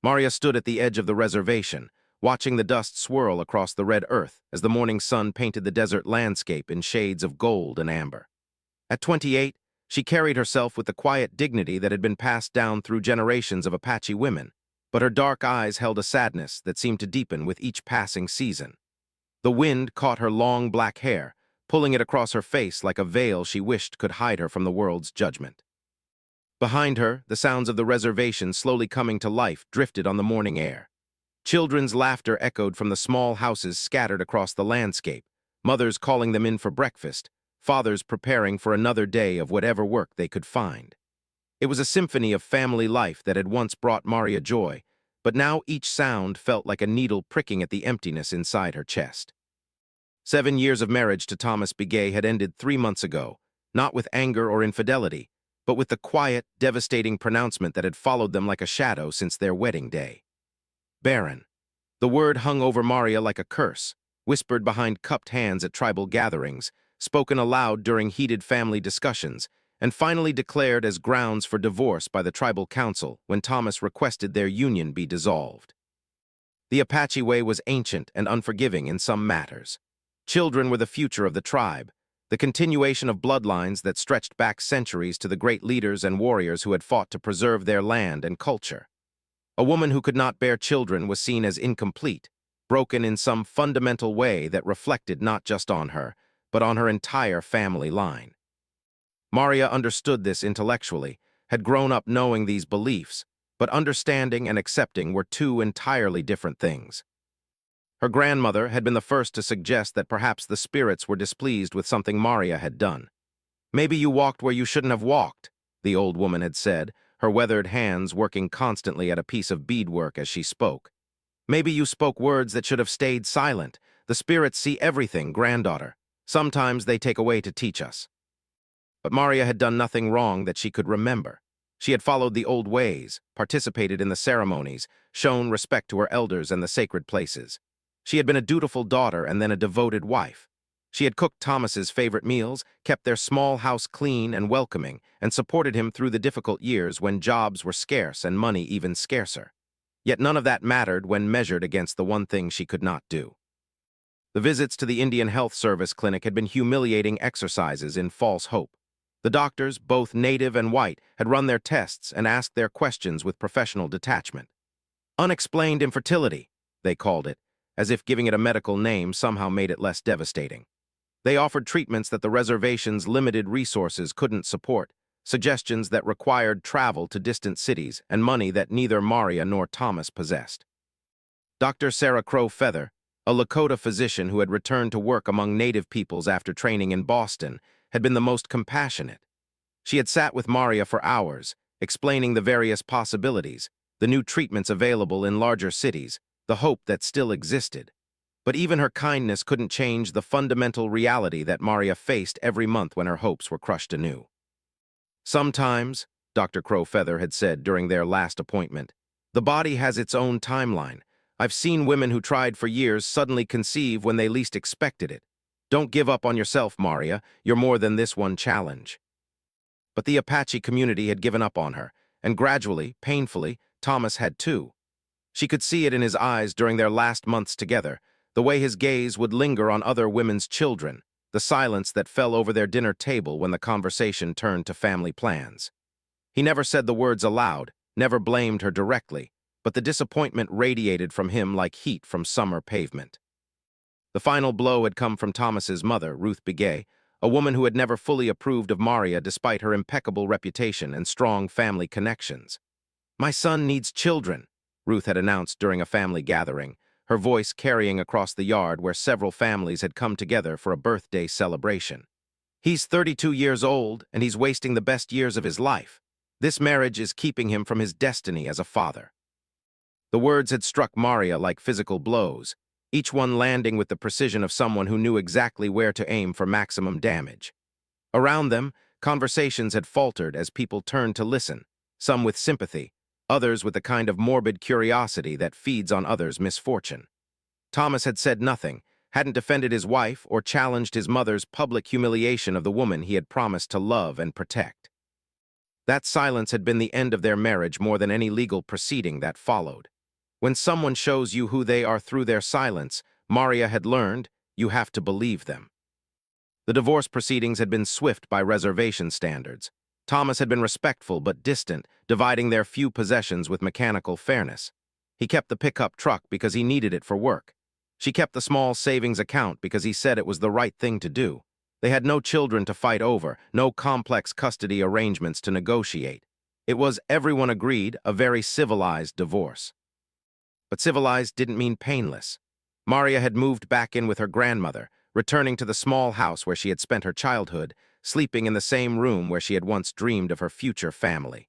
Maria stood at the edge of the reservation, watching the dust swirl across the red earth as the morning sun painted the desert landscape in shades of gold and amber. At 28, she carried herself with the quiet dignity that had been passed down through generations of Apache women, but her dark eyes held a sadness that seemed to deepen with each passing season. The wind caught her long black hair, pulling it across her face like a veil she wished could hide her from the world's judgment. Behind her, the sounds of the reservation slowly coming to life drifted on the morning air. Children's laughter echoed from the small houses scattered across the landscape, mothers calling them in for breakfast, fathers preparing for another day of whatever work they could find. It was a symphony of family life that had once brought Maria joy, but now each sound felt like a needle pricking at the emptiness inside her chest. 7 years of marriage to Thomas Begay had ended 3 months ago, not with anger or infidelity, but with the quiet, devastating pronouncement that had followed them like a shadow since their wedding day. Barren. The word hung over Maria like a curse, whispered behind cupped hands at tribal gatherings, spoken aloud during heated family discussions, and finally declared as grounds for divorce by the tribal council when Thomas requested their union be dissolved. The Apache way was ancient and unforgiving in some matters. Children were the future of the tribe, the continuation of bloodlines that stretched back centuries to the great leaders and warriors who had fought to preserve their land and culture. A woman who could not bear children was seen as incomplete, broken in some fundamental way that reflected not just on her, but on her entire family line. Maria understood this intellectually, had grown up knowing these beliefs, but understanding and accepting were two entirely different things. Her grandmother had been the first to suggest that perhaps the spirits were displeased with something Maria had done. "Maybe you walked where you shouldn't have walked," the old woman had said, her weathered hands working constantly at a piece of beadwork as she spoke. "Maybe you spoke words that should have stayed silent. The spirits see everything, granddaughter. Sometimes they take away to teach us." But Maria had done nothing wrong that she could remember. She had followed the old ways, participated in the ceremonies, shown respect to her elders and the sacred places. She had been a dutiful daughter and then a devoted wife. She had cooked Thomas's favorite meals, kept their small house clean and welcoming, and supported him through the difficult years when jobs were scarce and money even scarcer. Yet none of that mattered when measured against the one thing she could not do. The visits to the Indian Health Service clinic had been humiliating exercises in false hope. The doctors, both native and white, had run their tests and asked their questions with professional detachment. Unexplained infertility, they called it, as if giving it a medical name somehow made it less devastating. They offered treatments that the reservation's limited resources couldn't support, suggestions that required travel to distant cities and money that neither Maria nor Thomas possessed. Dr. Sarah Crow Feather, a Lakota physician who had returned to work among native peoples after training in Boston, had been the most compassionate. She had sat with Maria for hours, explaining the various possibilities, the new treatments available in larger cities, the hope that still existed. But even her kindness couldn't change the fundamental reality that Maria faced every month when her hopes were crushed anew. "Sometimes," Dr. Crow Feather had said during their last appointment, "the body has its own timeline. I've seen women who tried for years suddenly conceive when they least expected it. Don't give up on yourself, Maria. You're more than this one challenge." But the Apache community had given up on her, and gradually, painfully, Thomas had too. She could see it in his eyes during their last months together, the way his gaze would linger on other women's children, the silence that fell over their dinner table when the conversation turned to family plans. He never said the words aloud, never blamed her directly, but the disappointment radiated from him like heat from summer pavement. The final blow had come from Thomas's mother, Ruth Begay, a woman who had never fully approved of Maria despite her impeccable reputation and strong family connections. "My son needs children," Ruth had announced during a family gathering, her voice carrying across the yard where several families had come together for a birthday celebration. "He's 32 years old, and he's wasting the best years of his life. This marriage is keeping him from his destiny as a father." The words had struck Maria like physical blows, each one landing with the precision of someone who knew exactly where to aim for maximum damage. Around them, conversations had faltered as people turned to listen, some with sympathy, others with the kind of morbid curiosity that feeds on others' misfortune. Thomas had said nothing, hadn't defended his wife or challenged his mother's public humiliation of the woman he had promised to love and protect. That silence had been the end of their marriage more than any legal proceeding that followed. When someone shows you who they are through their silence, Maria had learned, you have to believe them. The divorce proceedings had been swift by reservation standards. Thomas had been respectful but distant, dividing their few possessions with mechanical fairness. He kept the pickup truck because he needed it for work. She kept the small savings account because he said it was the right thing to do. They had no children to fight over, no complex custody arrangements to negotiate. It was, everyone agreed, a very civilized divorce. But civilized didn't mean painless. Maria had moved back in with her grandmother, returning to the small house where she had spent her childhood, sleeping in the same room where she had once dreamed of her future family.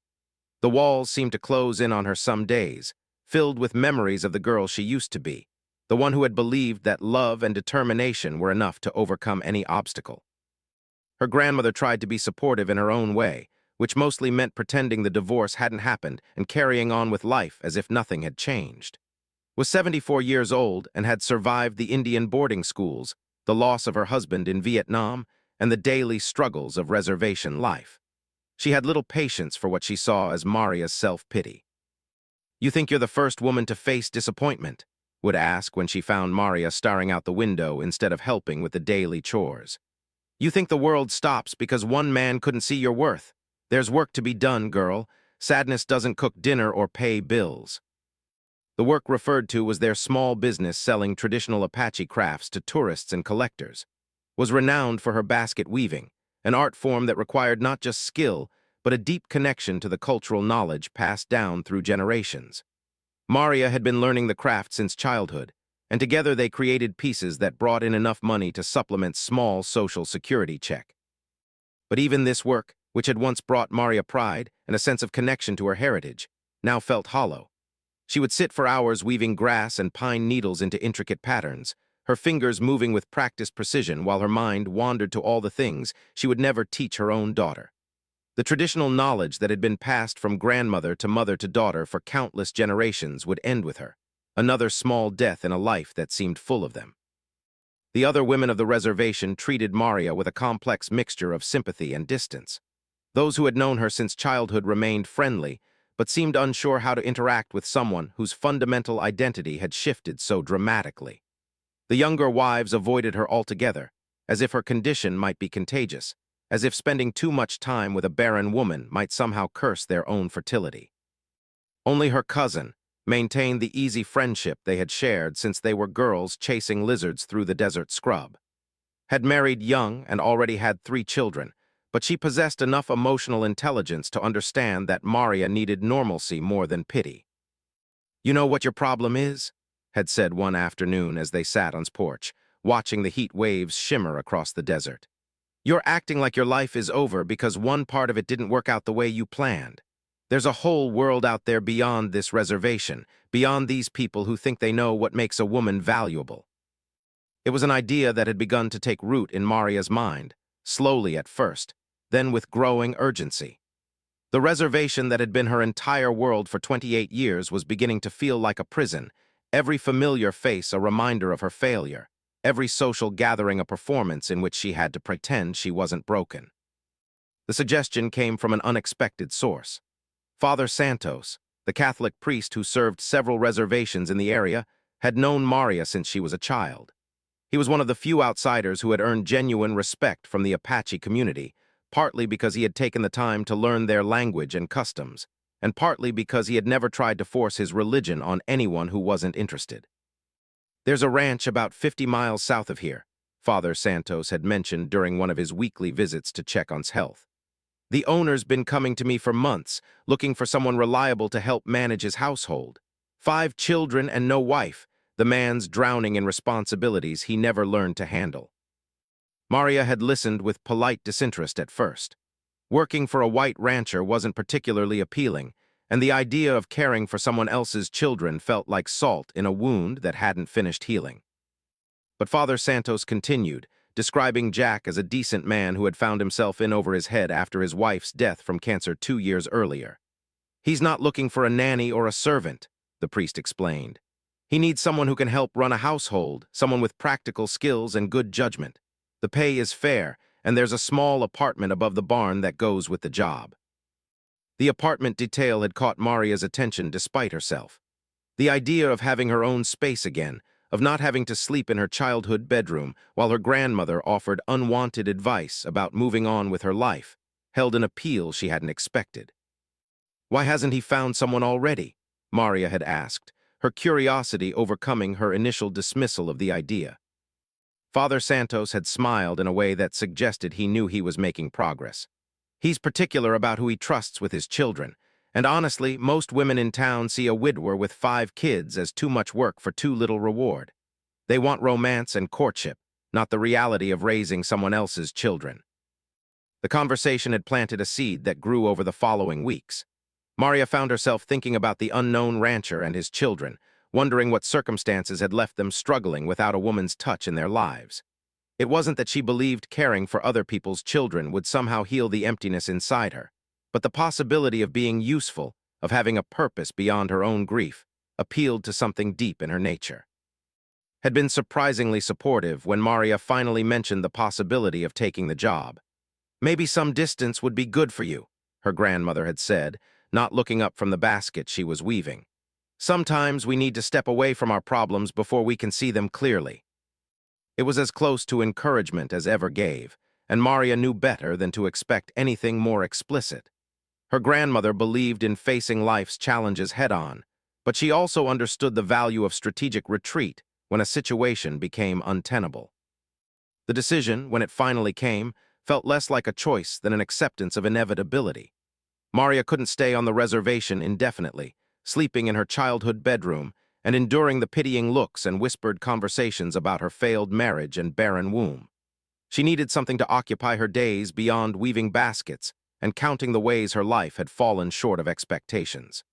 The walls seemed to close in on her some days, filled with memories of the girl she used to be, the one who had believed that love and determination were enough to overcome any obstacle. Her grandmother tried to be supportive in her own way, which mostly meant pretending the divorce hadn't happened and carrying on with life as if nothing had changed. Was 74 years old and had survived the Indian boarding schools, the loss of her husband in Vietnam, and the daily struggles of reservation life. She had little patience for what she saw as Maria's self-pity. "You think you're the first woman to face disappointment?" would ask when she found Maria staring out the window instead of helping with the daily chores. "You think the world stops because one man couldn't see your worth? There's work to be done, girl. Sadness doesn't cook dinner or pay bills." The work referred to was their small business selling traditional Apache crafts to tourists and collectors. Was renowned for her basket weaving, an art form that required not just skill, but a deep connection to the cultural knowledge passed down through generations. Maria had been learning the craft since childhood, and together they created pieces that brought in enough money to supplement small social security check. But even this work, which had once brought Maria pride and a sense of connection to her heritage, now felt hollow. She would sit for hours weaving grass and pine needles into intricate patterns, her fingers moving with practiced precision while her mind wandered to all the things she would never teach her own daughter. The traditional knowledge that had been passed from grandmother to mother to daughter for countless generations would end with her, another small death in a life that seemed full of them. The other women of the reservation treated Maria with a complex mixture of sympathy and distance. Those who had known her since childhood remained friendly, but seemed unsure how to interact with someone whose fundamental identity had shifted so dramatically. The younger wives avoided her altogether, as if her condition might be contagious, as if spending too much time with a barren woman might somehow curse their own fertility. Only her cousin maintained the easy friendship they had shared since they were girls chasing lizards through the desert scrub. Had married young and already had 3 children, but she possessed enough emotional intelligence to understand that Maria needed normalcy more than pity. "You know what your problem is?" had said one afternoon as they sat on his porch, watching the heat waves shimmer across the desert. "You're acting like your life is over because one part of it didn't work out the way you planned. There's a whole world out there beyond this reservation, beyond these people who think they know what makes a woman valuable." It was an idea that had begun to take root in Maria's mind, slowly at first, then with growing urgency. The reservation that had been her entire world for 28 years was beginning to feel like a prison, every familiar face a reminder of her failure, every social gathering a performance in which she had to pretend she wasn't broken. The suggestion came from an unexpected source. Father Santos, the Catholic priest who served several reservations in the area, had known Maria since she was a child. He was one of the few outsiders who had earned genuine respect from the Apache community, partly because he had taken the time to learn their language and customs, and partly because he had never tried to force his religion on anyone who wasn't interested. "There's a ranch about 50 miles south of here," Father Santos had mentioned during one of his weekly visits to check on his health. "The owner's been coming to me for months, looking for someone reliable to help manage his household. 5 children and no wife, the man's drowning in responsibilities he never learned to handle." Maria had listened with polite disinterest at first. Working for a white rancher wasn't particularly appealing, and the idea of caring for someone else's children felt like salt in a wound that hadn't finished healing. But Father Santos continued, describing Jack as a decent man who had found himself in over his head after his wife's death from cancer 2 years earlier. "He's not looking for a nanny or a servant," the priest explained. "He needs someone who can help run a household, someone with practical skills and good judgment. The pay is fair, and there's a small apartment above the barn that goes with the job." The apartment detail had caught Maria's attention despite herself. The idea of having her own space again, of not having to sleep in her childhood bedroom while her grandmother offered unwanted advice about moving on with her life, held an appeal she hadn't expected. "Why hasn't he found someone already?" Maria had asked, her curiosity overcoming her initial dismissal of the idea. Father Santos had smiled in a way that suggested he knew he was making progress. "He's particular about who he trusts with his children, and honestly, most women in town see a widower with 5 kids as too much work for too little reward. They want romance and courtship, not the reality of raising someone else's children." The conversation had planted a seed that grew over the following weeks. Maria found herself thinking about the unknown rancher and his children, wondering what circumstances had left them struggling without a woman's touch in their lives. It wasn't that she believed caring for other people's children would somehow heal the emptiness inside her, but the possibility of being useful, of having a purpose beyond her own grief, appealed to something deep in her nature. Had been surprisingly supportive when Maria finally mentioned the possibility of taking the job. "Maybe some distance would be good for you," her grandmother had said, not looking up from the basket she was weaving. "Sometimes we need to step away from our problems before we can see them clearly." It was as close to encouragement as ever gave, and Maria knew better than to expect anything more explicit. Her grandmother believed in facing life's challenges head-on, but she also understood the value of strategic retreat when a situation became untenable. The decision, when it finally came, felt less like a choice than an acceptance of inevitability. Maria couldn't stay on the reservation indefinitely, sleeping in her childhood bedroom and enduring the pitying looks and whispered conversations about her failed marriage and barren womb. She needed something to occupy her days beyond weaving baskets and counting the ways her life had fallen short of expectations.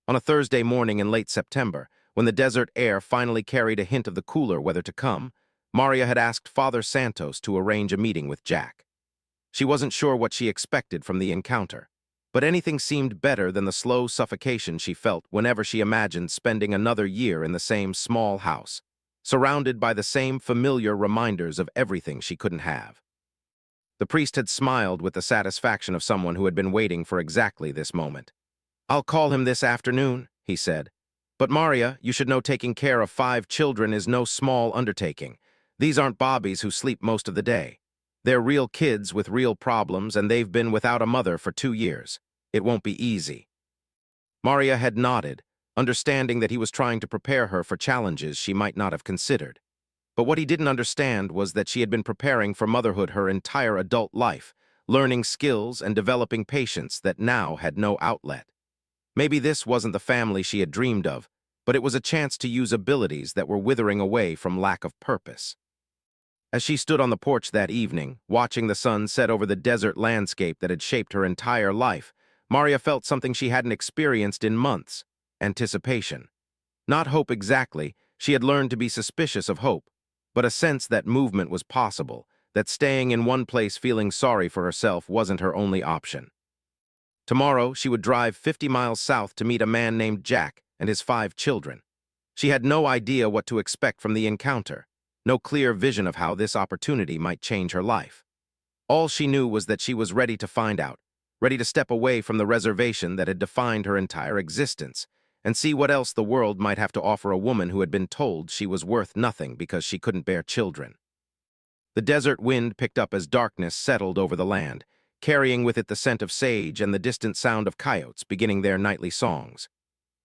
On a Thursday morning in late September, when the desert air finally carried a hint of the cooler weather to come, Maria had asked Father Santos to arrange a meeting with Jack. She wasn't sure what she expected from the encounter, but anything seemed better than the slow suffocation she felt whenever she imagined spending another year in the same small house, surrounded by the same familiar reminders of everything she couldn't have. The priest had smiled with the satisfaction of someone who had been waiting for exactly this moment. "I'll call him this afternoon," he said. "But Maria, you should know taking care of 5 children is no small undertaking. These aren't bobbies who sleep most of the day. They're real kids with real problems, and they've been without a mother for 2 years. It won't be easy." Maria had nodded, understanding that he was trying to prepare her for challenges she might not have considered. But what he didn't understand was that she had been preparing for motherhood her entire adult life, learning skills and developing patience that now had no outlet. Maybe this wasn't the family she had dreamed of, but it was a chance to use abilities that were withering away from lack of purpose. As she stood on the porch that evening, watching the sun set over the desert landscape that had shaped her entire life, Maria felt something she hadn't experienced in months: anticipation. Not hope exactly, she had learned to be suspicious of hope, but a sense that movement was possible, that staying in one place feeling sorry for herself wasn't her only option. Tomorrow, she would drive 50 miles south to meet a man named Jack and his 5 children. She had no idea what to expect from the encounter, no clear vision of how this opportunity might change her life. All she knew was that she was ready to find out, ready to step away from the reservation that had defined her entire existence, and see what else the world might have to offer a woman who had been told she was worth nothing because she couldn't bear children. The desert wind picked up as darkness settled over the land, carrying with it the scent of sage and the distant sound of coyotes beginning their nightly songs.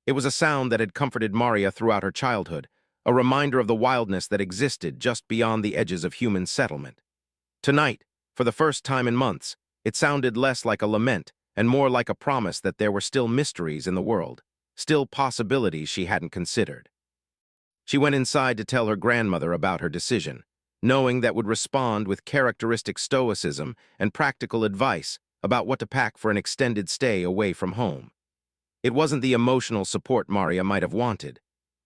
It was a sound that had comforted Maria throughout her childhood, a reminder of the wildness that existed just beyond the edges of human settlement. Tonight, for the first time in months, it sounded less like a lament and more like a promise that there were still mysteries in the world, still possibilities she hadn't considered. She went inside to tell her grandmother about her decision, knowing that would respond with characteristic stoicism and practical advice about what to pack for an extended stay away from home. It wasn't the emotional support Maria might have wanted,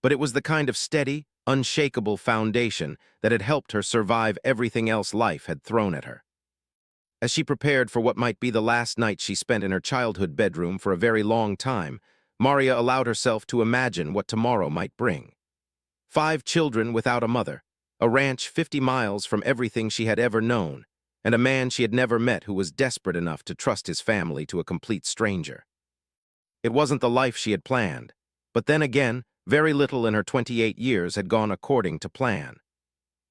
but it was the kind of steady, unshakable foundation that had helped her survive everything else life had thrown at her. As she prepared for what might be the last night she spent in her childhood bedroom for a very long time, Maria allowed herself to imagine what tomorrow might bring. 5 children without a mother, a ranch 50 miles from everything she had ever known, and a man she had never met who was desperate enough to trust his family to a complete stranger. It wasn't the life she had planned, but then again, very little in her 28 years had gone according to plan.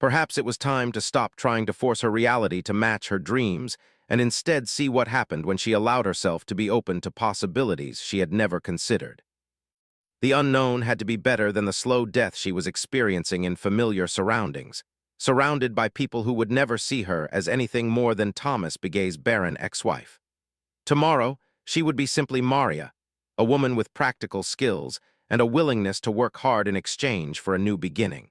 Perhaps it was time to stop trying to force her reality to match her dreams and instead see what happened when she allowed herself to be open to possibilities she had never considered. The unknown had to be better than the slow death she was experiencing in familiar surroundings, surrounded by people who would never see her as anything more than Thomas Begay's barren ex-wife. Tomorrow, she would be simply Maria, a woman with practical skills and a willingness to work hard in exchange for a new beginning.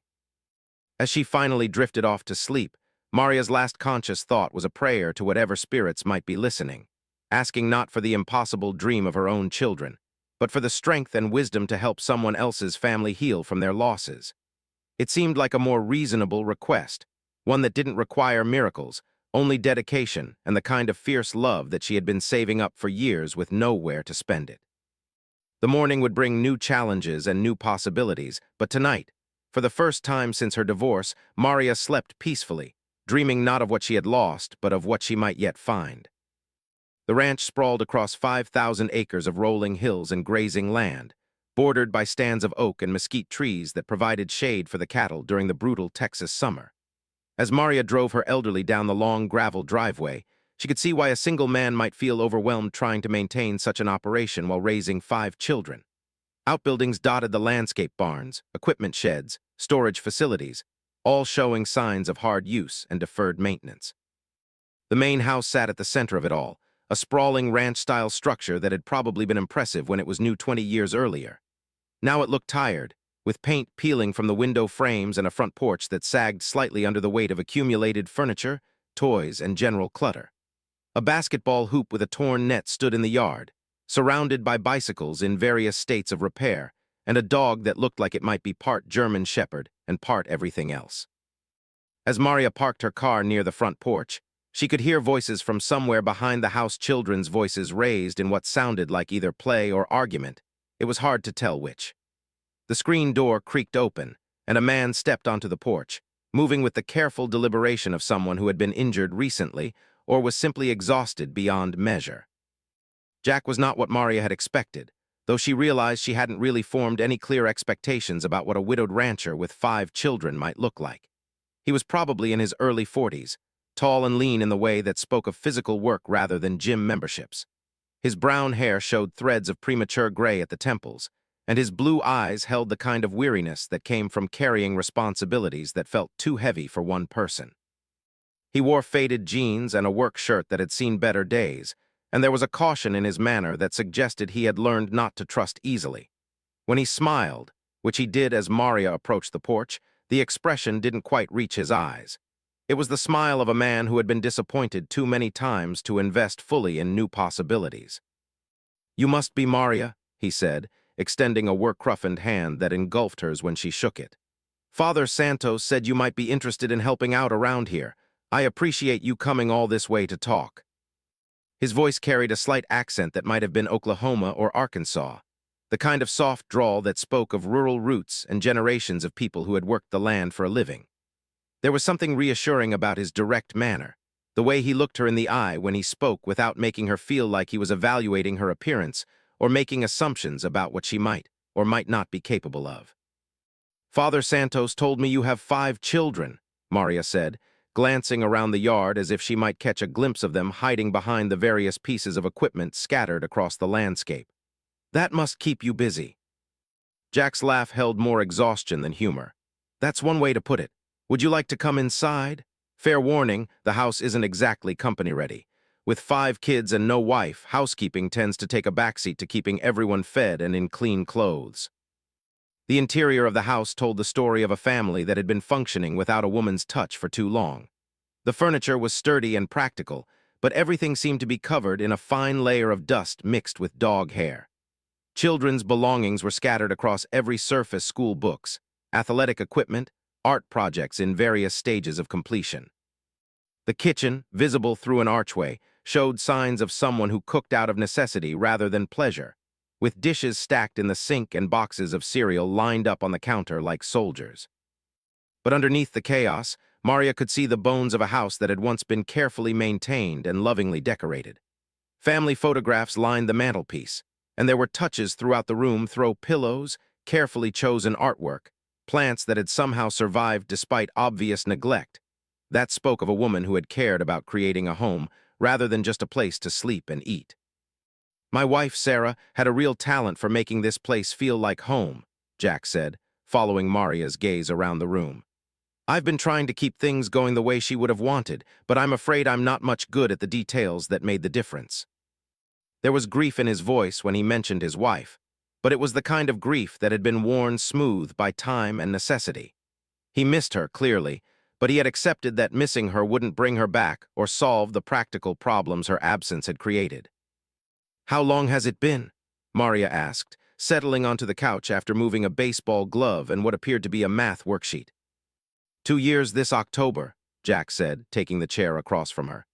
As she finally drifted off to sleep, Maria's last conscious thought was a prayer to whatever spirits might be listening, asking not for the impossible dream of her own children, but for the strength and wisdom to help someone else's family heal from their losses. It seemed like a more reasonable request, one that didn't require miracles, only dedication and the kind of fierce love that she had been saving up for years with nowhere to spend it. The morning would bring new challenges and new possibilities, but tonight, for the first time since her divorce, Maria slept peacefully, dreaming not of what she had lost, but of what she might yet find. The ranch sprawled across 5,000 acres of rolling hills and grazing land, bordered by stands of oak and mesquite trees that provided shade for the cattle during the brutal Texas summer. As Maria drove her elderly down the long gravel driveway, she could see why a single man might feel overwhelmed trying to maintain such an operation while raising 5 children. Outbuildings dotted the landscape barns, equipment sheds, storage facilities, all showing signs of hard use and deferred maintenance. The main house sat at the center of it all, a sprawling ranch-style structure that had probably been impressive when it was new 20 years earlier. Now it looked tired, with paint peeling from the window frames and a front porch that sagged slightly under the weight of accumulated furniture, toys, and general clutter. A basketball hoop with a torn net stood in the yard, surrounded by bicycles in various states of repair, and a dog that looked like it might be part German Shepherd and part everything else. As Maria parked her car near the front porch, she could hear voices from somewhere behind the house, children's voices raised in what sounded like either play or argument. It was hard to tell which. The screen door creaked open, and a man stepped onto the porch, moving with the careful deliberation of someone who had been injured recently or was simply exhausted beyond measure. Jack was not what Maria had expected, though she realized she hadn't really formed any clear expectations about what a widowed rancher with 5 children might look like. He was probably in his early 40s, tall and lean in the way that spoke of physical work rather than gym memberships. His brown hair showed threads of premature gray at the temples, and his blue eyes held the kind of weariness that came from carrying responsibilities that felt too heavy for one person. He wore faded jeans and a work shirt that had seen better days, and there was a caution in his manner that suggested he had learned not to trust easily. When he smiled, which he did as Maria approached the porch, the expression didn't quite reach his eyes. It was the smile of a man who had been disappointed too many times to invest fully in new possibilities. "You must be Maria," he said, extending a work-roughened hand that engulfed hers when she shook it. "Father Santos said you might be interested in helping out around here. I appreciate you coming all this way to talk." His voice carried a slight accent that might have been Oklahoma or Arkansas, the kind of soft drawl that spoke of rural roots and generations of people who had worked the land for a living. There was something reassuring about his direct manner, the way he looked her in the eye when he spoke without making her feel like he was evaluating her appearance or making assumptions about what she might or might not be capable of. "Father Santos told me you have 5 children," Maria said, glancing around the yard as if she might catch a glimpse of them hiding behind the various pieces of equipment scattered across the landscape. "That must keep you busy." Jack's laugh held more exhaustion than humor. "That's one way to put it. Would you like to come inside? Fair warning, the house isn't exactly company-ready. With 5 kids and no wife, housekeeping tends to take a backseat to keeping everyone fed and in clean clothes." The interior of the house told the story of a family that had been functioning without a woman's touch for too long. The furniture was sturdy and practical, but everything seemed to be covered in a fine layer of dust mixed with dog hair. Children's belongings were scattered across every surface: school books, athletic equipment, art projects in various stages of completion. The kitchen, visible through an archway, showed signs of someone who cooked out of necessity rather than pleasure, with dishes stacked in the sink and boxes of cereal lined up on the counter like soldiers. But underneath the chaos, Maria could see the bones of a house that had once been carefully maintained and lovingly decorated. Family photographs lined the mantelpiece, and there were touches throughout the room: throw pillows, carefully chosen artwork, plants that had somehow survived despite obvious neglect. That spoke of a woman who had cared about creating a home rather than just a place to sleep and eat. "My wife, Sarah, had a real talent for making this place feel like home," Jack said, following Maria's gaze around the room. "I've been trying to keep things going the way she would have wanted, but I'm afraid I'm not much good at the details that made the difference." There was grief in his voice when he mentioned his wife, but it was the kind of grief that had been worn smooth by time and necessity. He missed her, clearly, but he had accepted that missing her wouldn't bring her back or solve the practical problems her absence had created. "How long has it been?" Maria asked, settling onto the couch after moving a baseball glove and what appeared to be a math worksheet. 2 years this October," Jack said, taking the chair across from her.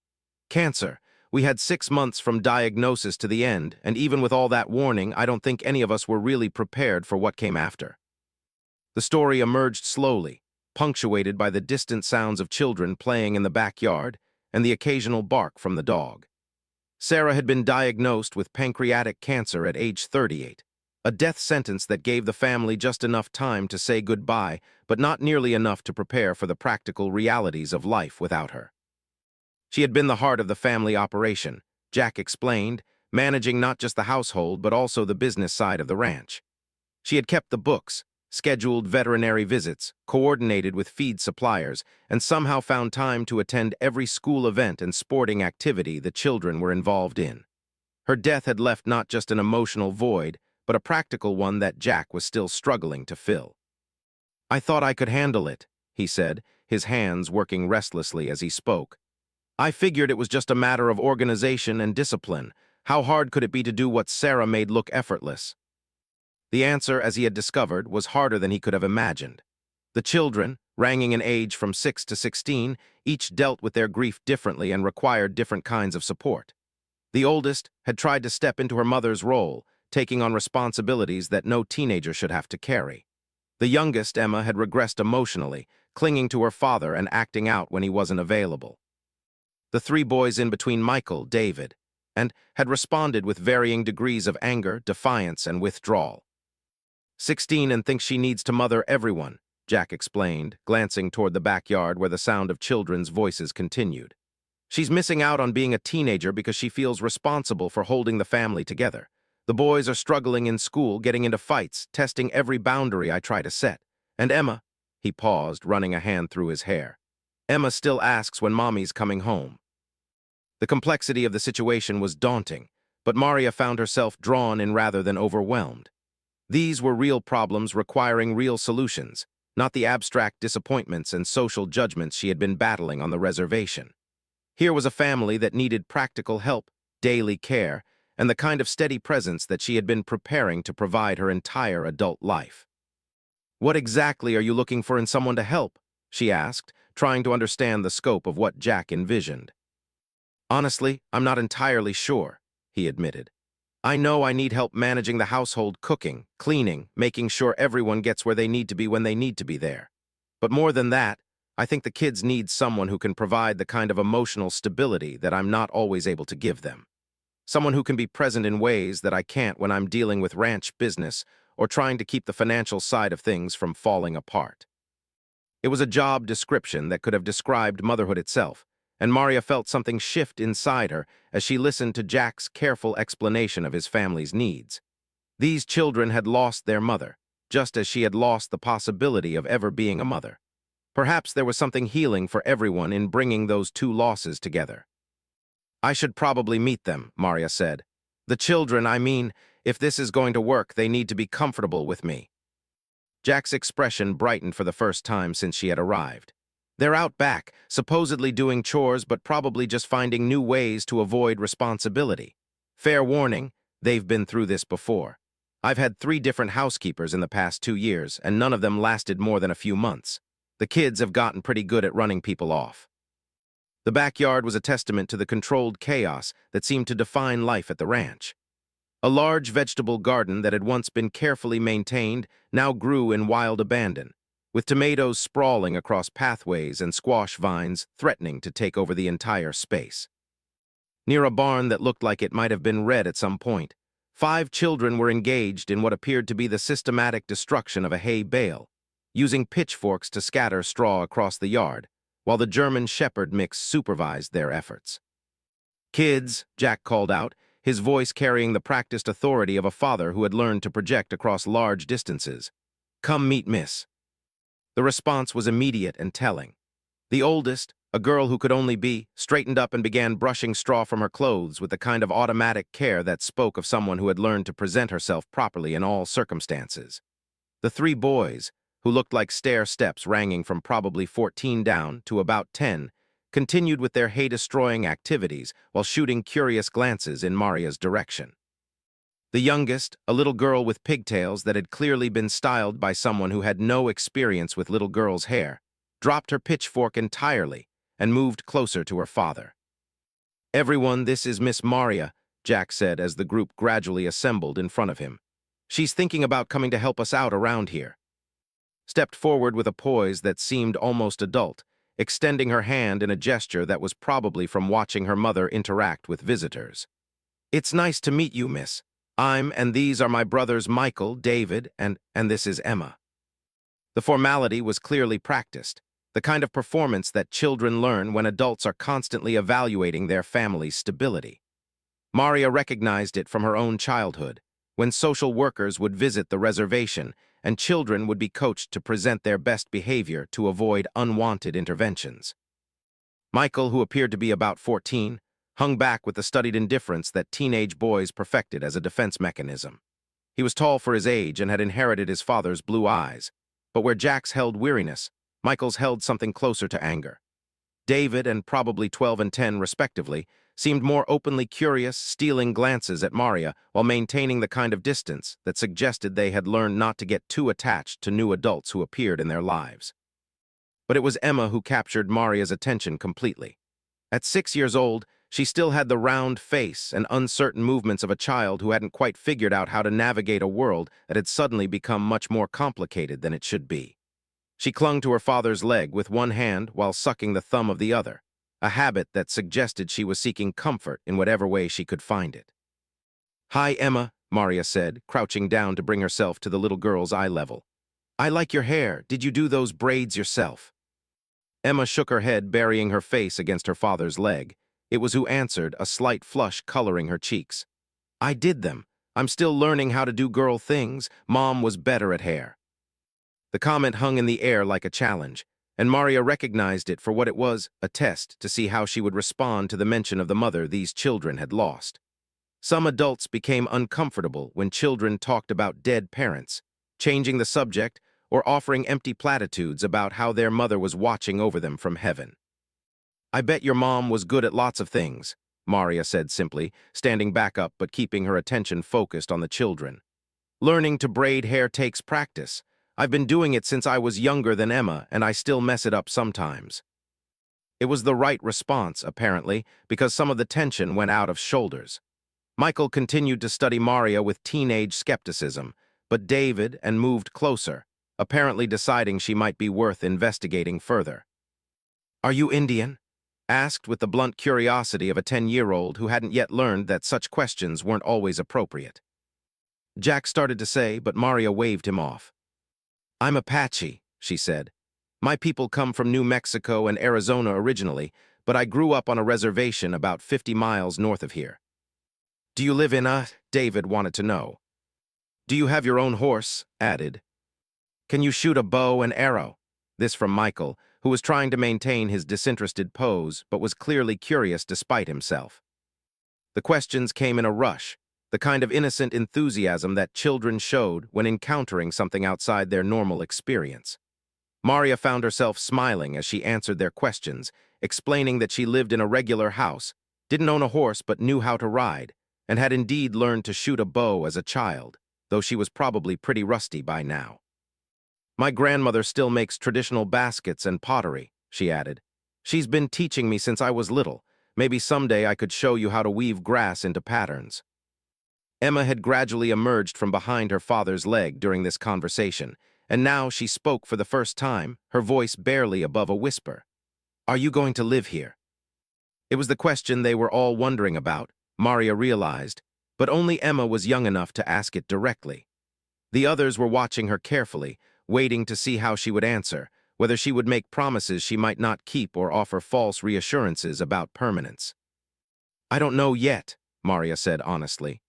"Cancer. We had 6 months from diagnosis to the end, and even with all that warning, I don't think any of us were really prepared for what came after." The story emerged slowly, punctuated by the distant sounds of children playing in the backyard and the occasional bark from the dog. Sarah had been diagnosed with pancreatic cancer at age 38, a death sentence that gave the family just enough time to say goodbye, but not nearly enough to prepare for the practical realities of life without her. She had been the heart of the family operation, Jack explained, managing not just the household but also the business side of the ranch. She had kept the books, scheduled veterinary visits, coordinated with feed suppliers, and somehow found time to attend every school event and sporting activity the children were involved in. Her death had left not just an emotional void, but a practical one that Jack was still struggling to fill. "I thought I could handle it," he said, his hands working restlessly as he spoke. "I figured it was just a matter of organization and discipline. How hard could it be to do what Sarah made look effortless?" The answer, as he had discovered, was harder than he could have imagined. The children, ranging in age from 6 to 16, each dealt with their grief differently and required different kinds of support. The oldest had tried to step into her mother's role, taking on responsibilities that no teenager should have to carry. The youngest, Emma, had regressed emotionally, clinging to her father and acting out when he wasn't available. The three boys in between, Michael, David, and had responded with varying degrees of anger, defiance, and withdrawal. 16 and thinks she needs to mother everyone, Jack explained, glancing toward the backyard where the sound of children's voices continued. She's missing out on being a teenager because she feels responsible for holding the family together. The boys are struggling in school, getting into fights, testing every boundary I try to set. And Emma, he paused, running a hand through his hair. Emma still asks when Mommy's coming home. The complexity of the situation was daunting, but Maria found herself drawn in rather than overwhelmed. These were real problems requiring real solutions, not the abstract disappointments and social judgments she had been battling on the reservation. Here was a family that needed practical help, daily care, and the kind of steady presence that she had been preparing to provide her entire adult life. "What exactly are you looking for in someone to help?" she asked, trying to understand the scope of what Jack envisioned. "Honestly, I'm not entirely sure," he admitted. "I know I need help managing the household, cooking, cleaning, making sure everyone gets where they need to be when they need to be there. But more than that, I think the kids need someone who can provide the kind of emotional stability that I'm not always able to give them. Someone who can be present in ways that I can't when I'm dealing with ranch business or trying to keep the financial side of things from falling apart." It was a job description that could have described motherhood itself, and Maria felt something shift inside her as she listened to Jack's careful explanation of his family's needs. These children had lost their mother, just as she had lost the possibility of ever being a mother. Perhaps there was something healing for everyone in bringing those two losses together. "I should probably meet them," Maria said. "The children, I mean, if this is going to work, they need to be comfortable with me." Jack's expression brightened for the first time since she had arrived. "They're out back, supposedly doing chores, but probably just finding new ways to avoid responsibility. Fair warning, they've been through this before. I've had 3 different housekeepers in the past 2 years, and none of them lasted more than a few months. The kids have gotten pretty good at running people off." The backyard was a testament to the controlled chaos that seemed to define life at the ranch. A large vegetable garden that had once been carefully maintained now grew in wild abandon. with tomatoes sprawling across pathways and squash vines threatening to take over the entire space. Near a barn that looked like it might have been red at some point, 5 children were engaged in what appeared to be the systematic destruction of a hay bale, using pitchforks to scatter straw across the yard, while the German Shepherd mix supervised their efforts. "Kids," Jack called out, his voice carrying the practiced authority of a father who had learned to project across large distances. "Come meet Miss." The response was immediate and telling. The oldest, a girl who could only be, straightened up and began brushing straw from her clothes with the kind of automatic care that spoke of someone who had learned to present herself properly in all circumstances. The 3 boys, who looked like stair steps ranging from probably 14 down to about 10, continued with their hay-destroying activities while shooting curious glances in Maria's direction. The youngest, a little girl with pigtails that had clearly been styled by someone who had no experience with little girls' hair, dropped her pitchfork entirely and moved closer to her father. "Everyone, this is Miss Maria," Jack said as the group gradually assembled in front of him. "She's thinking about coming to help us out around here." Stepped forward with a poise that seemed almost adult, extending her hand in a gesture that was probably from watching her mother interact with visitors. "It's nice to meet you, miss. And these are my brothers Michael, David, and this is Emma." The formality was clearly practiced, the kind of performance that children learn when adults are constantly evaluating their family's stability. Maria recognized it from her own childhood, when social workers would visit the reservation and children would be coached to present their best behavior to avoid unwanted interventions. Michael, who appeared to be about 14, hung back with the studied indifference that teenage boys perfected as a defense mechanism. He was tall for his age and had inherited his father's blue eyes, but where Jack's held weariness, Michael's held something closer to anger. David, and probably 12 and 10 respectively, seemed more openly curious, stealing glances at Maria while maintaining the kind of distance that suggested they had learned not to get too attached to new adults who appeared in their lives. But it was Emma who captured Maria's attention completely. At 6 years old, she still had the round face and uncertain movements of a child who hadn't quite figured out how to navigate a world that had suddenly become much more complicated than it should be. She clung to her father's leg with one hand while sucking the thumb of the other, a habit that suggested she was seeking comfort in whatever way she could find it. "Hi, Emma," Maria said, crouching down to bring herself to the little girl's eye level. "I like your hair. Did you do those braids yourself?" Emma shook her head, burying her face against her father's leg. It was who answered, a slight flush coloring her cheeks. "I did them. I'm still learning how to do girl things. Mom was better at hair." The comment hung in the air like a challenge, and Maria recognized it for what it was, a test to see how she would respond to the mention of the mother these children had lost. Some adults became uncomfortable when children talked about dead parents, changing the subject or offering empty platitudes about how their mother was watching over them from heaven. "I bet your mom was good at lots of things," Maria said simply, standing back up but keeping her attention focused on the children. "Learning to braid hair takes practice. I've been doing it since I was younger than Emma, and I still mess it up sometimes." It was the right response, apparently, because some of the tension went out of shoulders. Michael continued to study Maria with teenage skepticism, but David moved closer, apparently deciding she might be worth investigating further. "Are you Indian?" asked with the blunt curiosity of a 10-year-old who hadn't yet learned that such questions weren't always appropriate. Jack started to say, but Maria waved him off. "I'm Apache," she said. "My people come from New Mexico and Arizona originally, but I grew up on a reservation about 50 miles north of here." "Do you live in David wanted to know. "Do you have your own horse?" added. "Can you shoot a bow and arrow?" This from Michael, who was trying to maintain his disinterested pose but was clearly curious despite himself. The questions came in a rush, the kind of innocent enthusiasm that children showed when encountering something outside their normal experience. Maria found herself smiling as she answered their questions, explaining that she lived in a regular house, didn't own a horse but knew how to ride, and had indeed learned to shoot a bow as a child, though she was probably pretty rusty by now. "My grandmother still makes traditional baskets and pottery," she added. "She's been teaching me since I was little. Maybe someday I could show you how to weave grass into patterns." Emma had gradually emerged from behind her father's leg during this conversation, and now she spoke for the first time, her voice barely above a whisper. "Are you going to live here?" It was the question they were all wondering about, Maria realized, but only Emma was young enough to ask it directly. The others were watching her carefully, waiting to see how she would answer, whether she would make promises she might not keep or offer false reassurances about permanence. "I don't know yet," Maria said honestly.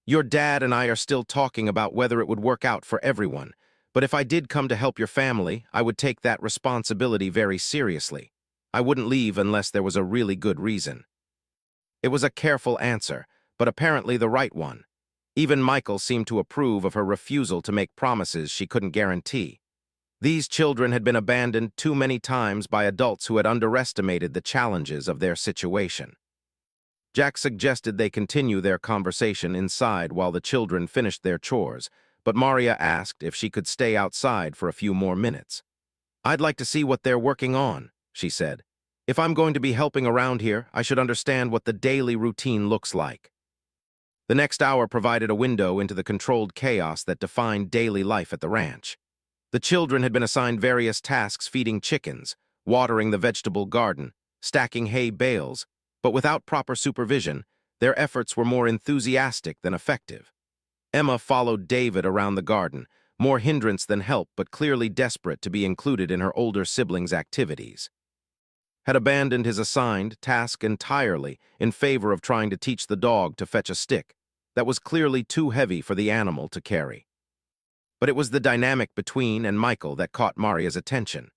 "Your dad and I are still talking about whether it would work out for everyone, but if I did come to help your family, I would take that responsibility very seriously. I wouldn't leave unless there was a really good reason." It was a careful answer, but apparently the right one. Even Michael seemed to approve of her refusal to make promises she couldn't guarantee. These children had been abandoned too many times by adults who had underestimated the challenges of their situation. Jack suggested they continue their conversation inside while the children finished their chores, but Maria asked if she could stay outside for a few more minutes. "I'd like to see what they're working on," she said. "If I'm going to be helping around here, I should understand what the daily routine looks like." The next hour provided a window into the controlled chaos that defined daily life at the ranch. The children had been assigned various tasks feeding chickens, watering the vegetable garden, stacking hay bales, but without proper supervision, their efforts were more enthusiastic than effective. Emma followed David around the garden, more hindrance than help but clearly desperate to be included in her older siblings' activities. Had abandoned his assigned task entirely in favor of trying to teach the dog to fetch a stick that was clearly too heavy for the animal to carry. But it was the dynamic between and Michael that caught Maria's attention.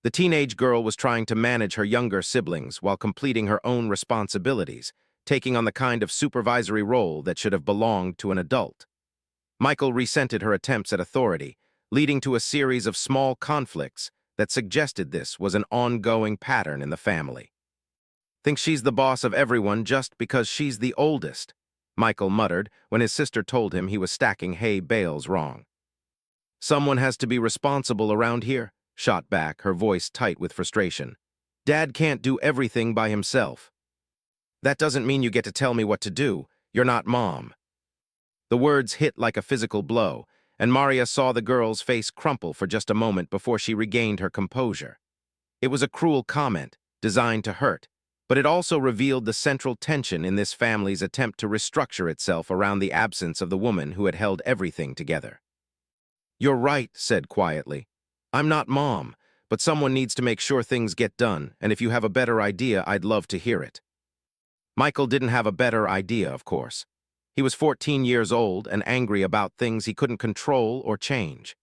The teenage girl was trying to manage her younger siblings while completing her own responsibilities, taking on the kind of supervisory role that should have belonged to an adult. Michael resented her attempts at authority, leading to a series of small conflicts that suggested this was an ongoing pattern in the family. "Thinks she's the boss of everyone just because she's the oldest," Michael muttered when his sister told him he was stacking hay bales wrong. "Someone has to be responsible around here," shot back, her voice tight with frustration. "Dad can't do everything by himself." "That doesn't mean you get to tell me what to do. You're not Mom." The words hit like a physical blow, and Maria saw the girl's face crumple for just a moment before she regained her composure. It was a cruel comment, designed to hurt, but it also revealed the central tension in this family's attempt to restructure itself around the absence of the woman who had held everything together. "You're right," said quietly. "I'm not Mom, but someone needs to make sure things get done, and if you have a better idea, I'd love to hear it." Michael didn't have a better idea, of course. He was 14 years old and angry about things he couldn't control or change.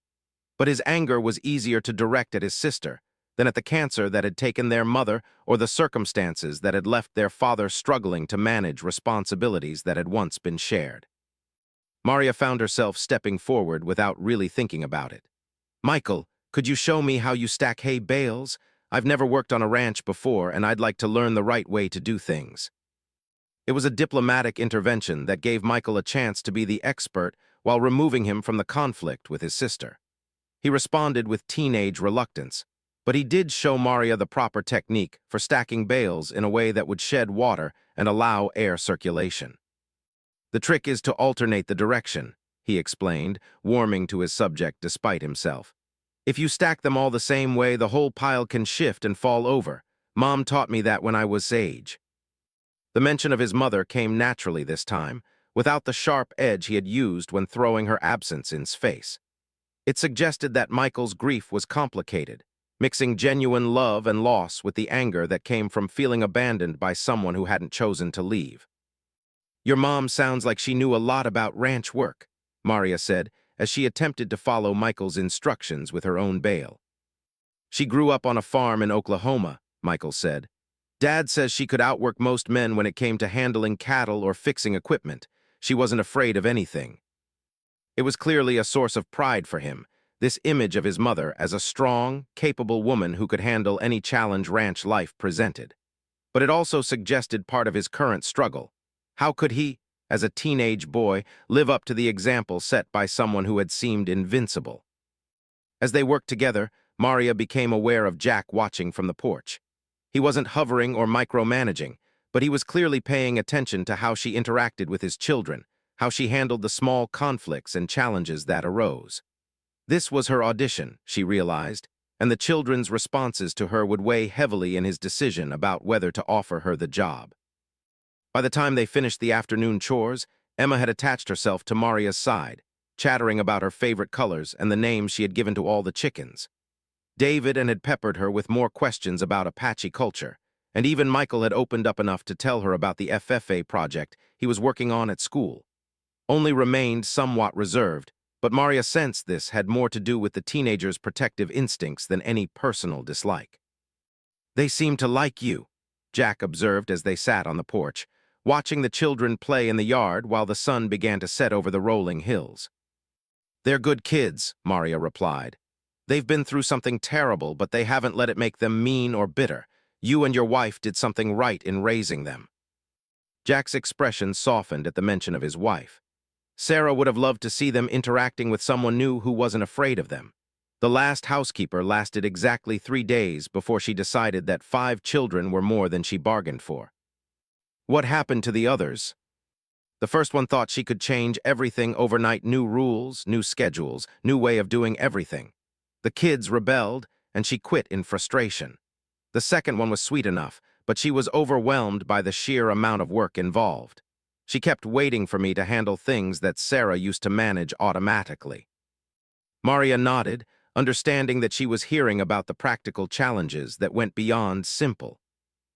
But his anger was easier to direct at his sister than at the cancer that had taken their mother or the circumstances that had left their father struggling to manage responsibilities that had once been shared. Maria found herself stepping forward without really thinking about it. "Michael, could you show me how you stack hay bales? I've never worked on a ranch before, and I'd like to learn the right way to do things." It was a diplomatic intervention that gave Michael a chance to be the expert while removing him from the conflict with his sister. He responded with teenage reluctance, but he did show Maria the proper technique for stacking bales in a way that would shed water and allow air circulation. "The trick is to alternate the direction," he explained, warming to his subject despite himself. "If you stack them all the same way, the whole pile can shift and fall over. Mom taught me that when I was age." The mention of his mother came naturally this time, without the sharp edge he had used when throwing her absence in his face. It suggested that Michael's grief was complicated, mixing genuine love and loss with the anger that came from feeling abandoned by someone who hadn't chosen to leave. "Your mom sounds like she knew a lot about ranch work," Maria said, as she attempted to follow Michael's instructions with her own bale. "She grew up on a farm in Oklahoma," Michael said. "Dad says she could outwork most men when it came to handling cattle or fixing equipment. She wasn't afraid of anything." It was clearly a source of pride for him, this image of his mother as a strong, capable woman who could handle any challenge ranch life presented. But it also suggested part of his current struggle. How could he, as a teenage boy, live up to the example set by someone who had seemed invincible? As they worked together, Maria became aware of Jack watching from the porch. He wasn't hovering or micromanaging, but he was clearly paying attention to how she interacted with his children, how she handled the small conflicts and challenges that arose. This was her audition, she realized, and the children's responses to her would weigh heavily in his decision about whether to offer her the job. By the time they finished the afternoon chores, Emma had attached herself to Maria's side, chattering about her favorite colors and the names she had given to all the chickens. David had peppered her with more questions about Apache culture, and even Michael had opened up enough to tell her about the FFA project he was working on at school. Only remained somewhat reserved, but Maria sensed this had more to do with the teenager's protective instincts than any personal dislike. "They seem to like you," Jack observed as they sat on the porch, watching the children play in the yard while the sun began to set over the rolling hills. "They're good kids," Maria replied. "They've been through something terrible, but they haven't let it make them mean or bitter. You and your wife did something right in raising them." Jack's expression softened at the mention of his wife. Sarah would have loved to see them interacting with someone new who wasn't afraid of them. The last housekeeper lasted exactly 3 days before she decided that 5 children were more than she bargained for. What happened to the others? The first one thought she could change everything overnight: new rules, new schedules, new way of doing everything. The kids rebelled, and she quit in frustration. The second one was sweet enough, but she was overwhelmed by the sheer amount of work involved. She kept waiting for me to handle things that Sarah used to manage automatically. Maria nodded, understanding that she was hearing about the practical challenges that went beyond simple.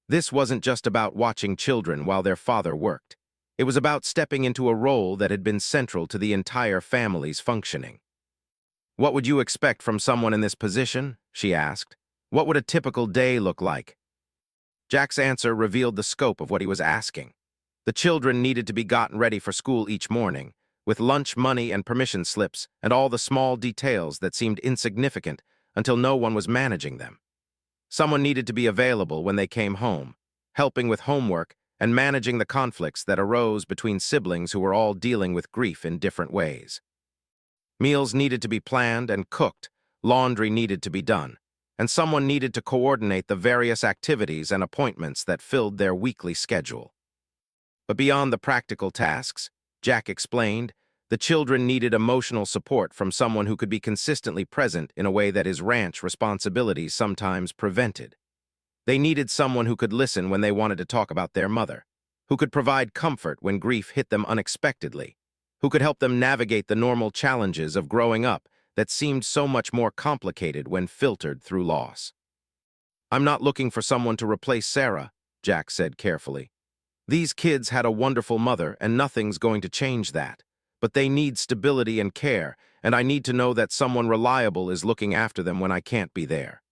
This wasn't just about watching children while their father worked. It was about stepping into a role that had been central to the entire family's functioning. "What would you expect from someone in this position?" she asked. "What would a typical day look like?" Jack's answer revealed the scope of what he was asking. The children needed to be gotten ready for school each morning, with lunch money and permission slips and all the small details that seemed insignificant until no one was managing them. Someone needed to be available when they came home, helping with homework and managing the conflicts that arose between siblings who were all dealing with grief in different ways. Meals needed to be planned and cooked, laundry needed to be done, and someone needed to coordinate the various activities and appointments that filled their weekly schedule. But beyond the practical tasks, Jack explained, the children needed emotional support from someone who could be consistently present in a way that his ranch responsibilities sometimes prevented. They needed someone who could listen when they wanted to talk about their mother, who could provide comfort when grief hit them unexpectedly, who could help them navigate the normal challenges of growing up that seemed so much more complicated when filtered through loss. "I'm not looking for someone to replace Sarah," Jack said carefully. "These kids had a wonderful mother, and nothing's going to change that. But they need stability and care, and I need to know that someone reliable is looking after them when I can't be there."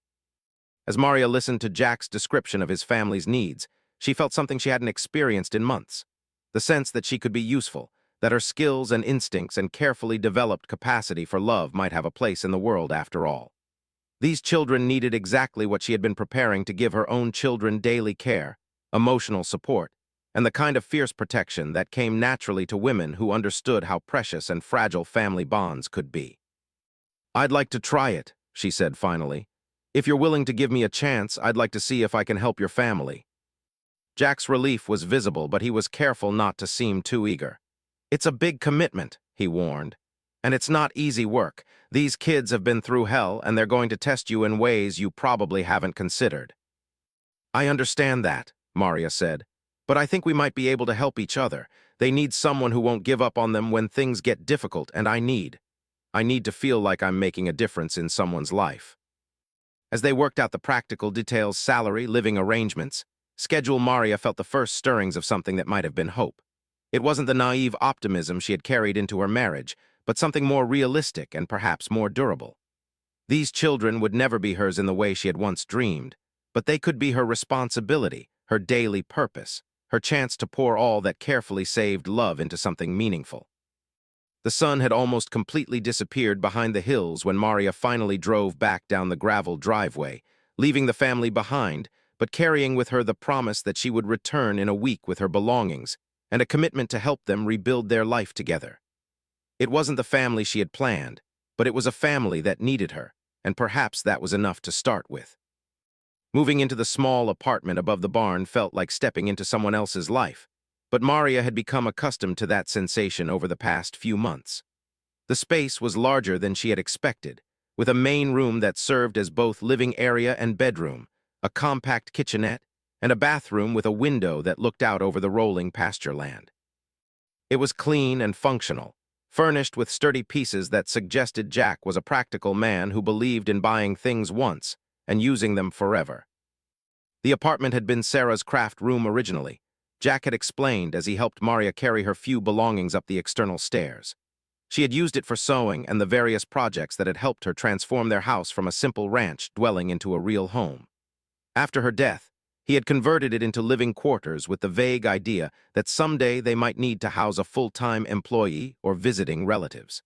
As Maria listened to Jack's description of his family's needs, she felt something she hadn't experienced in months. The sense that she could be useful, that her skills and instincts and carefully developed capacity for love might have a place in the world after all. These children needed exactly what she had been preparing to give her own children: daily care, emotional support, and the kind of fierce protection that came naturally to women who understood how precious and fragile family bonds could be. "I'd like to try it," she said finally. "If you're willing to give me a chance, I'd like to see if I can help your family." Jack's relief was visible, but he was careful not to seem too eager. "It's a big commitment," he warned. "And it's not easy work. These kids have been through hell, and they're going to test you in ways you probably haven't considered." "I understand that," Maria said. "But I think we might be able to help each other. They need someone who won't give up on them when things get difficult, and I need to feel like I'm making a difference in someone's life." As they worked out the practical details: salary, living arrangements, schedule, Maria felt the first stirrings of something that might have been hope. It wasn't the naive optimism she had carried into her marriage, but something more realistic and perhaps more durable. These children would never be hers in the way she had once dreamed, but they could be her responsibility, her daily purpose, her chance to pour all that carefully saved love into something meaningful. The sun had almost completely disappeared behind the hills when Maria finally drove back down the gravel driveway, leaving the family behind, but carrying with her the promise that she would return in a week with her belongings and a commitment to help them rebuild their life together. It wasn't the family she had planned, but it was a family that needed her, and perhaps that was enough to start with. Moving into the small apartment above the barn felt like stepping into someone else's life, but Maria had become accustomed to that sensation over the past few months. The space was larger than she had expected, with a main room that served as both living area and bedroom, a compact kitchenette, and a bathroom with a window that looked out over the rolling pasture land. It was clean and functional, furnished with sturdy pieces that suggested Jack was a practical man who believed in buying things once and using them forever. The apartment had been Sarah's craft room originally. Jack had explained as he helped Maria carry her few belongings up the external stairs. She had used it for sewing and the various projects that had helped her transform their house from a simple ranch dwelling into a real home. After her death, he had converted it into living quarters with the vague idea that someday they might need to house a full-time employee or visiting relatives.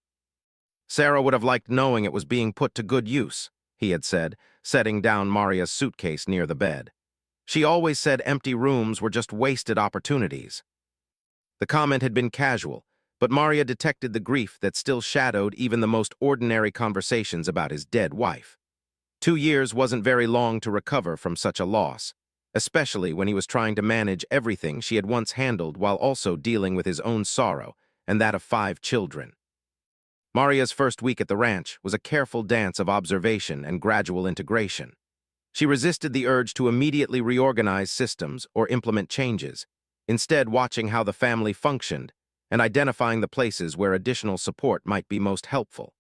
Sarah would have liked knowing it was being put to good use, he had said, setting down Maria's suitcase near the bed. She always said empty rooms were just wasted opportunities. The comment had been casual, but Maria detected the grief that still shadowed even the most ordinary conversations about his dead wife. 2 years wasn't very long to recover from such a loss, especially when he was trying to manage everything she had once handled while also dealing with his own sorrow and that of 5 children. Maria's first week at the ranch was a careful dance of observation and gradual integration. She resisted the urge to immediately reorganize systems or implement changes, instead watching how the family functioned and identifying the places where additional support might be most helpful.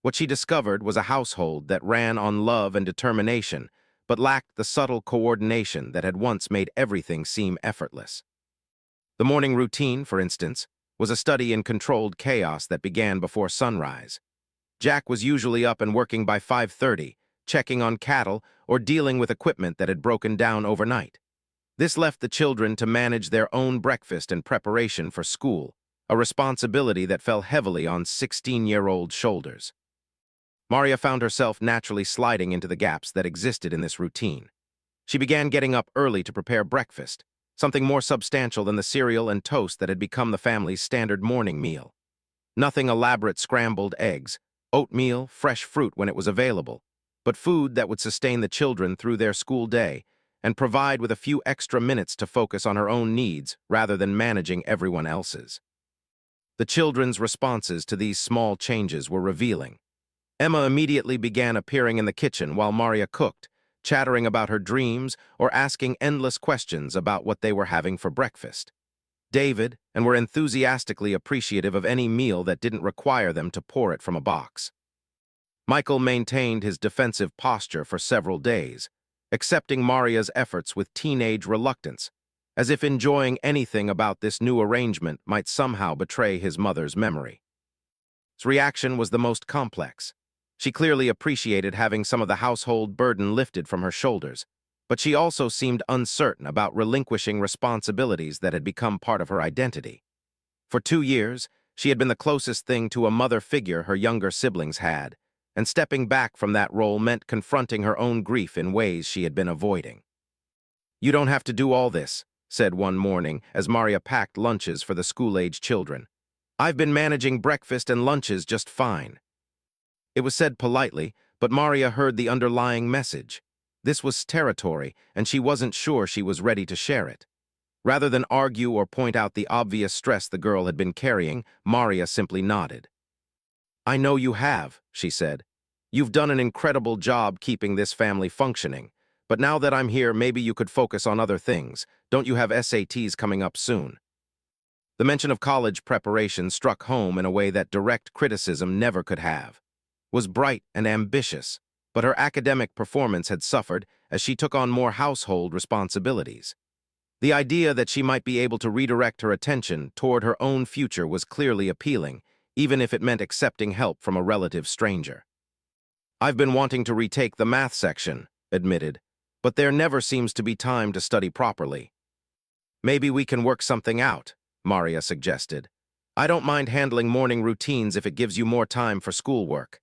What she discovered was a household that ran on love and determination, but lacked the subtle coordination that had once made everything seem effortless. The morning routine, for instance, was a study in controlled chaos that began before sunrise. Jack was usually up and working by 5:30, checking on cattle or dealing with equipment that had broken down overnight. This left the children to manage their own breakfast and preparation for school, a responsibility that fell heavily on 16-year-old shoulders. Maria found herself naturally sliding into the gaps that existed in this routine. She began getting up early to prepare breakfast, something more substantial than the cereal and toast that had become the family's standard morning meal. Nothing elaborate scrambled eggs, oatmeal, fresh fruit when it was available, but food that would sustain the children through their school day and provide with a few extra minutes to focus on her own needs rather than managing everyone else's. The children's responses to these small changes were revealing. Emma immediately began appearing in the kitchen while Maria cooked, chattering about her dreams or asking endless questions about what they were having for breakfast. David and were enthusiastically appreciative of any meal that didn't require them to pour it from a box. Michael maintained his defensive posture for several days, accepting Maria's efforts with teenage reluctance, as if enjoying anything about this new arrangement might somehow betray his mother's memory. His reaction was the most complex. She clearly appreciated having some of the household burden lifted from her shoulders, but she also seemed uncertain about relinquishing responsibilities that had become part of her identity. For 2 years, she had been the closest thing to a mother figure her younger siblings had, and stepping back from that role meant confronting her own grief in ways she had been avoiding. "You don't have to do all this," said one morning as Maria packed lunches for the school-age children. "I've been managing breakfast and lunches just fine." It was said politely, but Maria heard the underlying message. This was territory, and she wasn't sure she was ready to share it. Rather than argue or point out the obvious stress the girl had been carrying, Maria simply nodded. "I know you have," she said. "You've done an incredible job keeping this family functioning, but now that I'm here, maybe you could focus on other things. Don't you have SATs coming up soon?" The mention of college preparation struck home in a way that direct criticism never could have. Was bright and ambitious, but her academic performance had suffered as she took on more household responsibilities. The idea that she might be able to redirect her attention toward her own future was clearly appealing, even if it meant accepting help from a relative stranger. "I've been wanting to retake the math section," admitted, "but there never seems to be time to study properly." "Maybe we can work something out," Maria suggested. "I don't mind handling morning routines if it gives you more time for schoolwork."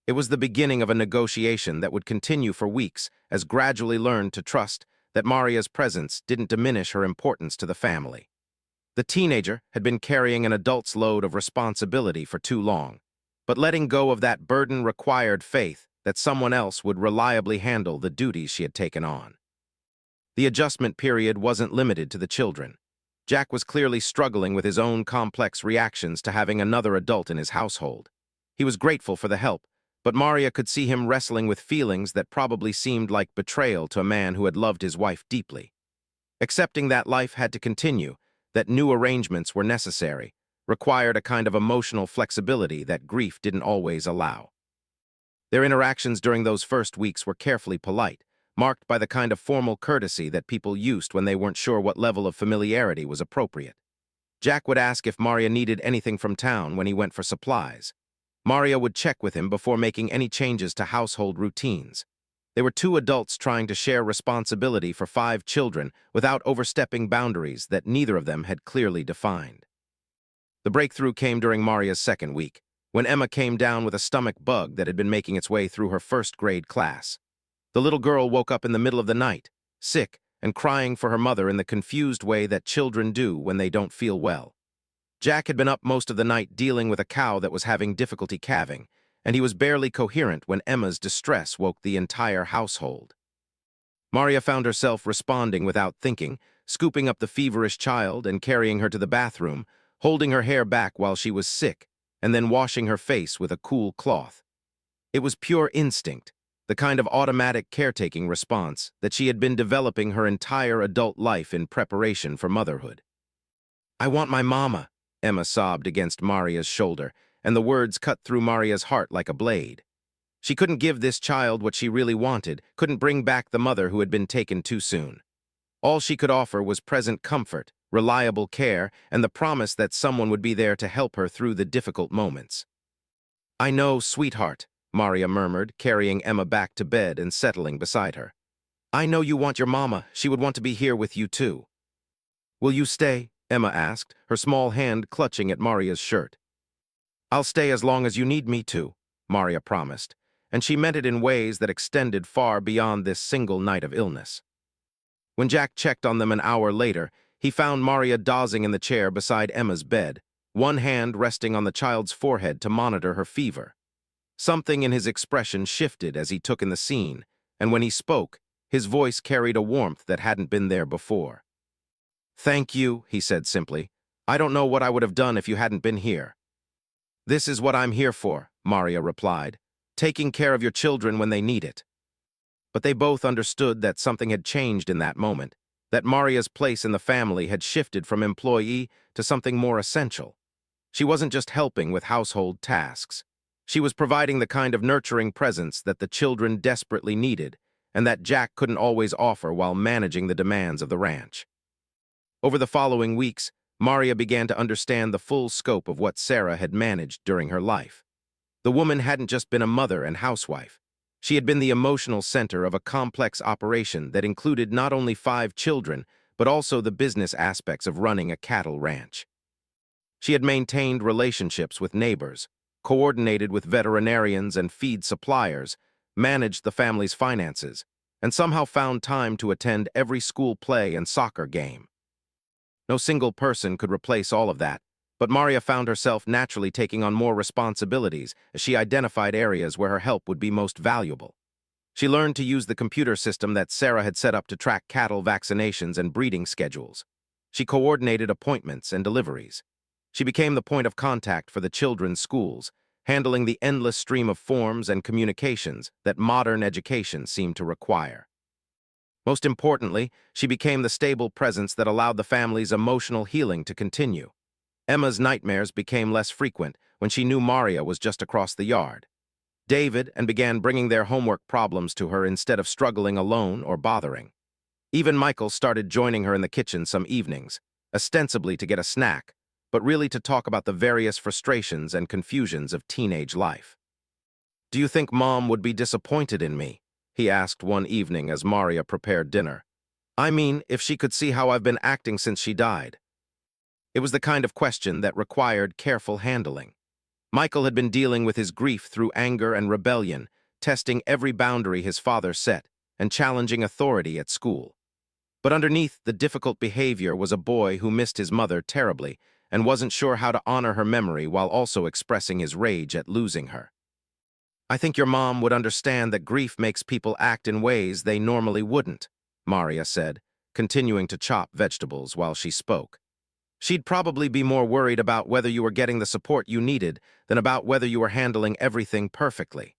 It was the beginning of a negotiation that would continue for weeks as gradually learned to trust that Maria's presence didn't diminish her importance to the family. The teenager had been carrying an adult's load of responsibility for too long, but letting go of that burden required faith that someone else would reliably handle the duties she had taken on. The adjustment period wasn't limited to the children. Jack was clearly struggling with his own complex reactions to having another adult in his household. He was grateful for the help, but Maria could see him wrestling with feelings that probably seemed like betrayal to a man who had loved his wife deeply. Accepting that life had to continue, that new arrangements were necessary, required a kind of emotional flexibility that grief didn't always allow. Their interactions during those first weeks were carefully polite, marked by the kind of formal courtesy that people used when they weren't sure what level of familiarity was appropriate. Jack would ask if Maria needed anything from town when he went for supplies. Maria would check with him before making any changes to household routines. They were two adults trying to share responsibility for 5 children without overstepping boundaries that neither of them had clearly defined. The breakthrough came during Maria's second week, when Emma came down with a stomach bug that had been making its way through her first-grade class. The little girl woke up in the middle of the night, sick and crying for her mother in the confused way that children do when they don't feel well. Jack had been up most of the night dealing with a cow that was having difficulty calving, and he was barely coherent when Emma's distress woke the entire household. Maria found herself responding without thinking, scooping up the feverish child and carrying her to the bathroom, holding her hair back while she was sick, and then washing her face with a cool cloth. It was pure instinct, the kind of automatic caretaking response that she had been developing her entire adult life in preparation for motherhood. "I want my mama," Emma sobbed against Maria's shoulder, and the words cut through Maria's heart like a blade. She couldn't give this child what she really wanted, couldn't bring back the mother who had been taken too soon. All she could offer was present comfort, reliable care, and the promise that someone would be there to help her through the difficult moments. "I know, sweetheart," Maria murmured, carrying Emma back to bed and settling beside her. "I know you want your mama. She would want to be here with you too." "Will you stay?" Emma asked, her small hand clutching at Maria's shirt. "I'll stay as long as you need me to," Maria promised, and she meant it in ways that extended far beyond this single night of illness. When Jack checked on them an hour later, he found Maria dozing in the chair beside Emma's bed, one hand resting on the child's forehead to monitor her fever. Something in his expression shifted as he took in the scene, and when he spoke, his voice carried a warmth that hadn't been there before. "Thank you," he said simply. "I don't know what I would have done if you hadn't been here." "This is what I'm here for," Maria replied, "taking care of your children when they need it." But they both understood that something had changed in that moment, that Maria's place in the family had shifted from employee to something more essential. She wasn't just helping with household tasks. She was providing the kind of nurturing presence that the children desperately needed, and that Jack couldn't always offer while managing the demands of the ranch. Over the following weeks, Maria began to understand the full scope of what Sarah had managed during her life. The woman hadn't just been a mother and housewife. She had been the emotional center of a complex operation that included not only 5 children, but also the business aspects of running a cattle ranch. She had maintained relationships with neighbors, coordinated with veterinarians and feed suppliers, managed the family's finances, and somehow found time to attend every school play and soccer game. No single person could replace all of that, but Maria found herself naturally taking on more responsibilities as she identified areas where her help would be most valuable. She learned to use the computer system that Sarah had set up to track cattle vaccinations and breeding schedules. She coordinated appointments and deliveries. She became the point of contact for the children's schools, handling the endless stream of forms and communications that modern education seemed to require. Most importantly, she became the stable presence that allowed the family's emotional healing to continue. Emma's nightmares became less frequent when she knew Maria was just across the yard. David and began bringing their homework problems to her instead of struggling alone or bothering. Even Michael started joining her in the kitchen some evenings, ostensibly to get a snack, but really to talk about the various frustrations and confusions of teenage life. "Do you think Mom would be disappointed in me?" he asked one evening as Maria prepared dinner. "I mean, if she could see how I've been acting since she died." It was the kind of question that required careful handling. Michael had been dealing with his grief through anger and rebellion, testing every boundary his father set, and challenging authority at school. But underneath the difficult behavior was a boy who missed his mother terribly and wasn't sure how to honor her memory while also expressing his rage at losing her. "I think your mom would understand that grief makes people act in ways they normally wouldn't," Maria said, continuing to chop vegetables while she spoke. She'd probably be more worried about whether you were getting the support you needed than about whether you were handling everything perfectly.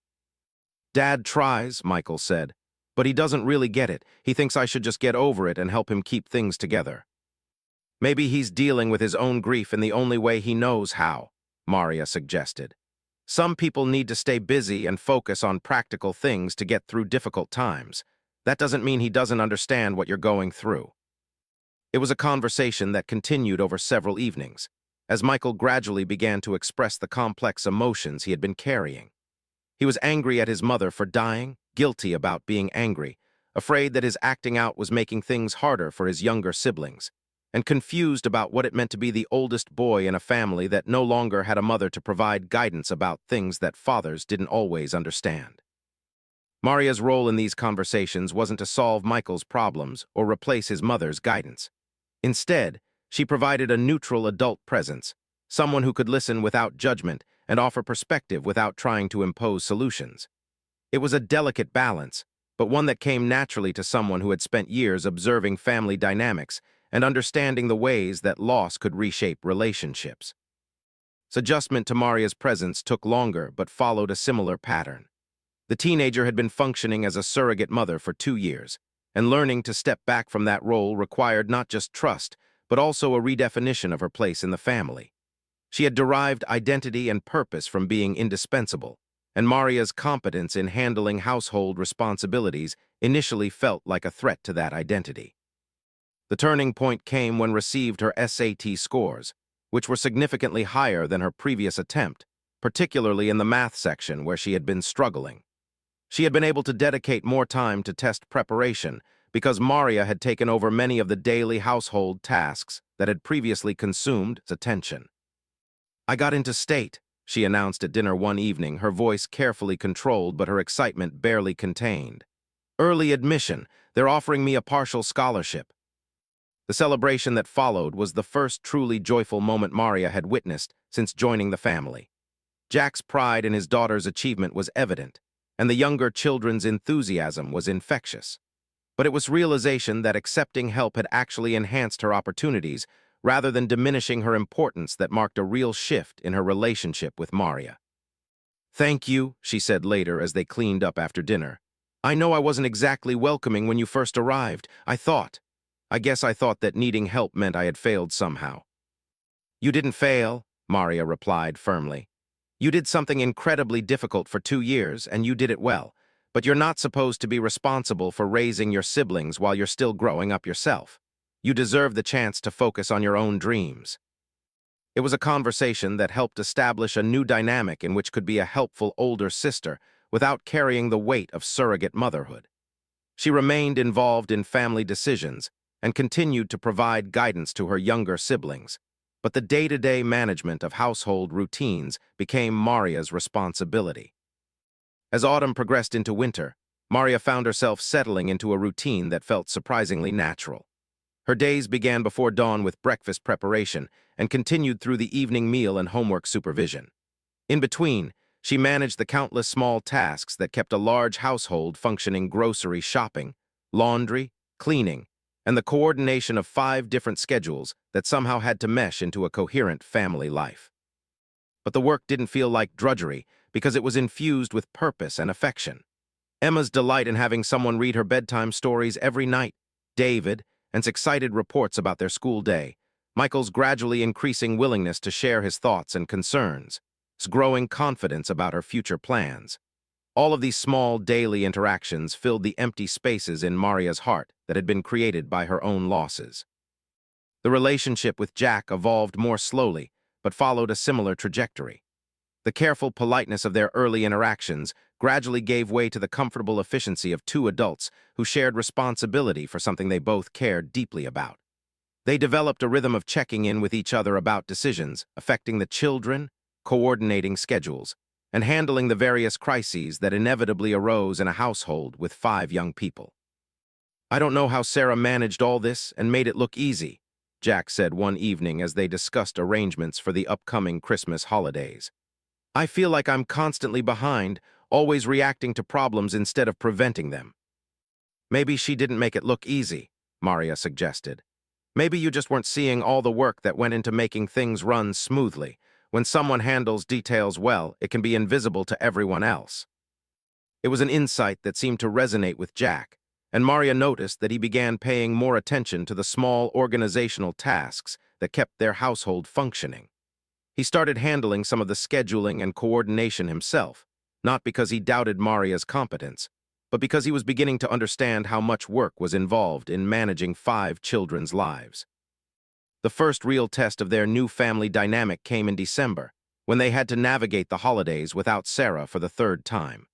Dad tries, Michael said, but he doesn't really get it. He thinks I should just get over it and help him keep things together. Maybe he's dealing with his own grief in the only way he knows how, Maria suggested. Some people need to stay busy and focus on practical things to get through difficult times. That doesn't mean he doesn't understand what you're going through. It was a conversation that continued over several evenings, as Michael gradually began to express the complex emotions he had been carrying. He was angry at his mother for dying, guilty about being angry, afraid that his acting out was making things harder for his younger siblings, and confused about what it meant to be the oldest boy in a family that no longer had a mother to provide guidance about things that fathers didn't always understand. Maria's role in these conversations wasn't to solve Michael's problems or replace his mother's guidance. Instead, she provided a neutral adult presence, someone who could listen without judgment and offer perspective without trying to impose solutions. It was a delicate balance, but one that came naturally to someone who had spent years observing family dynamics and understanding the ways that loss could reshape relationships. Adjustment to Maria's presence took longer but followed a similar pattern. The teenager had been functioning as a surrogate mother for 2 years, and learning to step back from that role required not just trust, but also a redefinition of her place in the family. She had derived identity and purpose from being indispensable, and Maria's competence in handling household responsibilities initially felt like a threat to that identity. The turning point came when received her SAT scores, which were significantly higher than her previous attempt, particularly in the math section where she had been struggling. She had been able to dedicate more time to test preparation because Maria had taken over many of the daily household tasks that had previously consumed its attention. "I got into state," she announced at dinner one evening, her voice carefully controlled but her excitement barely contained. "Early admission. They're offering me a partial scholarship." The celebration that followed was the first truly joyful moment Maria had witnessed since joining the family. Jack's pride in his daughter's achievement was evident, and the younger children's enthusiasm was infectious. But it was realization that accepting help had actually enhanced her opportunities rather than diminishing her importance that marked a real shift in her relationship with Maria. "Thank you," she said later as they cleaned up after dinner. "I know I wasn't exactly welcoming when you first arrived. I guess I thought that needing help meant I had failed somehow." "You didn't fail," Maria replied firmly. "You did something incredibly difficult for 2 years, and you did it well, but you're not supposed to be responsible for raising your siblings while you're still growing up yourself. You deserve the chance to focus on your own dreams." It was a conversation that helped establish a new dynamic in which could be a helpful older sister without carrying the weight of surrogate motherhood. She remained involved in family decisions and continued to provide guidance to her younger siblings, but the day-to-day management of household routines became Maria's responsibility. As autumn progressed into winter, Maria found herself settling into a routine that felt surprisingly natural. Her days began before dawn with breakfast preparation and continued through the evening meal and homework supervision. In between, she managed the countless small tasks that kept a large household functioning: grocery shopping, laundry, cleaning, and the coordination of 5 different schedules that somehow had to mesh into a coherent family life. But the work didn't feel like drudgery because it was infused with purpose and affection. Emma's delight in having someone read her bedtime stories every night, David, and excited reports about their school day, Michael's gradually increasing willingness to share his thoughts and concerns, his growing confidence about her future plans. All of these small daily interactions filled the empty spaces in Maria's heart that had been created by her own losses. The relationship with Jack evolved more slowly, but followed a similar trajectory. The careful politeness of their early interactions gradually gave way to the comfortable efficiency of 2 adults who shared responsibility for something they both cared deeply about. They developed a rhythm of checking in with each other about decisions affecting the children, coordinating schedules, and handling the various crises that inevitably arose in a household with 5 young people. "I don't know how Sarah managed all this and made it look easy," Jack said one evening as they discussed arrangements for the upcoming Christmas holidays. "I feel like I'm constantly behind, always reacting to problems instead of preventing them." "Maybe she didn't make it look easy," Maria suggested. Maybe you just weren't seeing all the work that went into making things run smoothly. When someone handles details well, it can be invisible to everyone else. It was an insight that seemed to resonate with Jack, and Maria noticed that he began paying more attention to the small organizational tasks that kept their household functioning. He started handling some of the scheduling and coordination himself, not because he doubted Maria's competence, but because he was beginning to understand how much work was involved in managing 5 children's lives. The first real test of their new family dynamic came in December, when they had to navigate the holidays without Sarah for the 3rd time.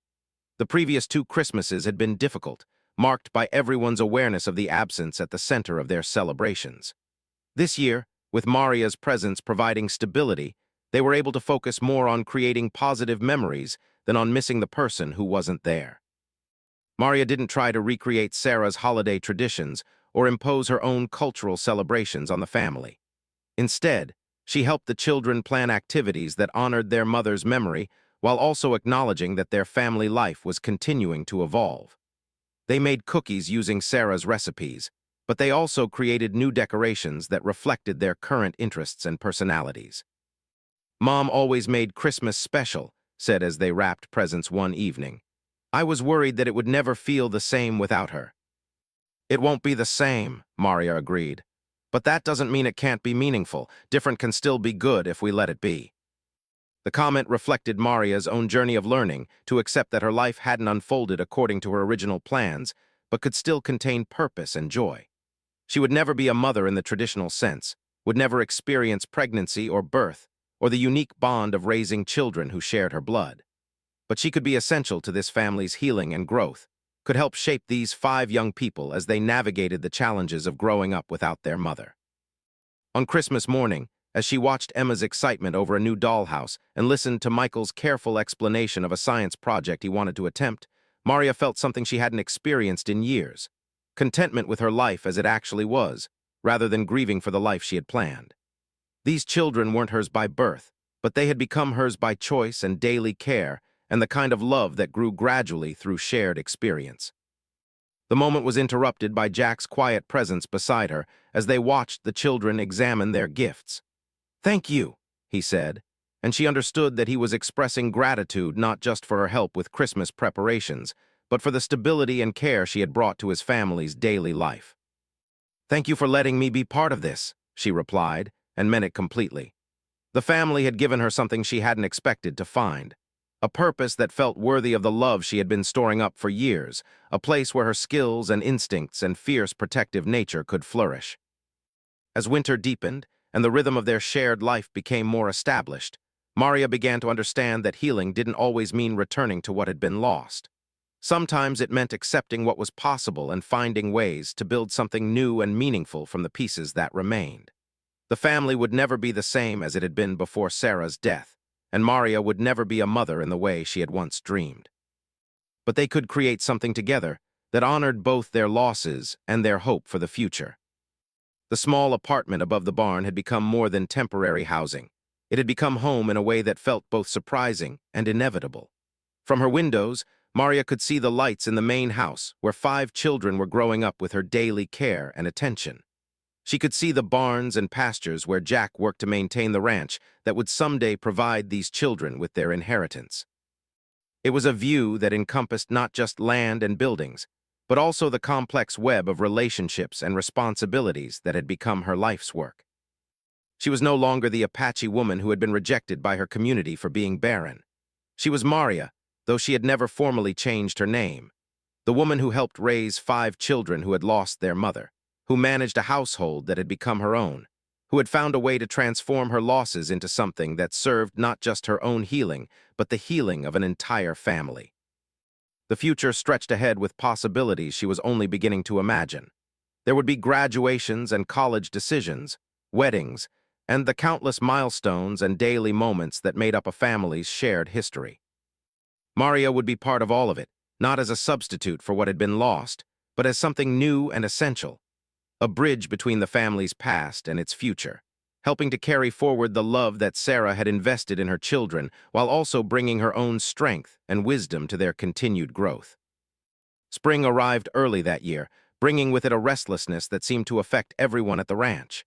The previous 2 Christmases had been difficult, marked by everyone's awareness of the absence at the center of their celebrations. This year, with Maria's presence providing stability, they were able to focus more on creating positive memories than on missing the person who wasn't there. Maria didn't try to recreate Sarah's holiday traditions or impose her own cultural celebrations on the family. Instead, she helped the children plan activities that honored their mother's memory while also acknowledging that their family life was continuing to evolve. They made cookies using Sarah's recipes, but they also created new decorations that reflected their current interests and personalities. "Mom always made Christmas special," said as they wrapped presents one evening. "I was worried that it would never feel the same without her." "It won't be the same," Maria agreed. "But that doesn't mean it can't be meaningful. Different can still be good if we let it be." The comment reflected Maria's own journey of learning to accept that her life hadn't unfolded according to her original plans, but could still contain purpose and joy. She would never be a mother in the traditional sense, would never experience pregnancy or birth, or the unique bond of raising children who shared her blood. But she could be essential to this family's healing and growth, could help shape these 5 young people as they navigated the challenges of growing up without their mother. On Christmas morning, as she watched Emma's excitement over a new dollhouse and listened to Michael's careful explanation of a science project he wanted to attempt, Maria felt something she hadn't experienced in years: contentment with her life as it actually was, rather than grieving for the life she had planned. These children weren't hers by birth, but they had become hers by choice and daily care, and the kind of love that grew gradually through shared experience. The moment was interrupted by Jack's quiet presence beside her as they watched the children examine their gifts. "Thank you," he said, and she understood that he was expressing gratitude not just for her help with Christmas preparations, but for the stability and care she had brought to his family's daily life. "Thank you for letting me be part of this," she replied, and meant it completely. The family had given her something she hadn't expected to find: a purpose that felt worthy of the love she had been storing up for years, a place where her skills and instincts and fierce protective nature could flourish. As winter deepened, and the rhythm of their shared life became more established, Maria began to understand that healing didn't always mean returning to what had been lost. Sometimes it meant accepting what was possible and finding ways to build something new and meaningful from the pieces that remained. The family would never be the same as it had been before Sarah's death, and Maria would never be a mother in the way she had once dreamed. But they could create something together that honored both their losses and their hope for the future. The small apartment above the barn had become more than temporary housing. It had become home in a way that felt both surprising and inevitable. From her windows, Maria could see the lights in the main house, where 5 children were growing up with her daily care and attention. She could see the barns and pastures where Jack worked to maintain the ranch that would someday provide these children with their inheritance. It was a view that encompassed not just land and buildings, but also the complex web of relationships and responsibilities that had become her life's work. She was no longer the Apache woman who had been rejected by her community for being barren. She was Maria, though she had never formally changed her name, the woman who helped raise 5 children who had lost their mother, who managed a household that had become her own, who had found a way to transform her losses into something that served not just her own healing, but the healing of an entire family. The future stretched ahead with possibilities she was only beginning to imagine. There would be graduations and college decisions, weddings, and the countless milestones and daily moments that made up a family's shared history. Maria would be part of all of it, not as a substitute for what had been lost, but as something new and essential, a bridge between the family's past and its future, helping to carry forward the love that Sarah had invested in her children while also bringing her own strength and wisdom to their continued growth. Spring arrived early that year, bringing with it a restlessness that seemed to affect everyone at the ranch.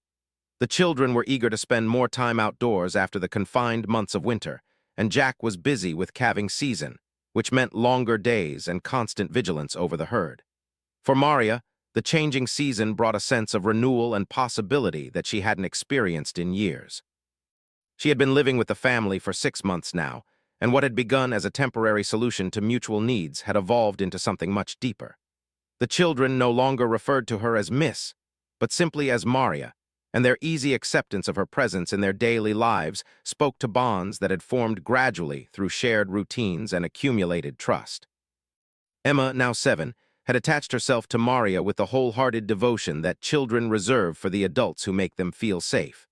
The children were eager to spend more time outdoors after the confined months of winter, and Jack was busy with calving season, which meant longer days and constant vigilance over the herd. For Maria, the changing season brought a sense of renewal and possibility that she hadn't experienced in years. She had been living with the family for 6 months now, and what had begun as a temporary solution to mutual needs had evolved into something much deeper. The children no longer referred to her as Miss, but simply as Maria, and their easy acceptance of her presence in their daily lives spoke to bonds that had formed gradually through shared routines and accumulated trust. Emma, now 7, had attached herself to Maria with the wholehearted devotion that children reserve for the adults who make them feel safe.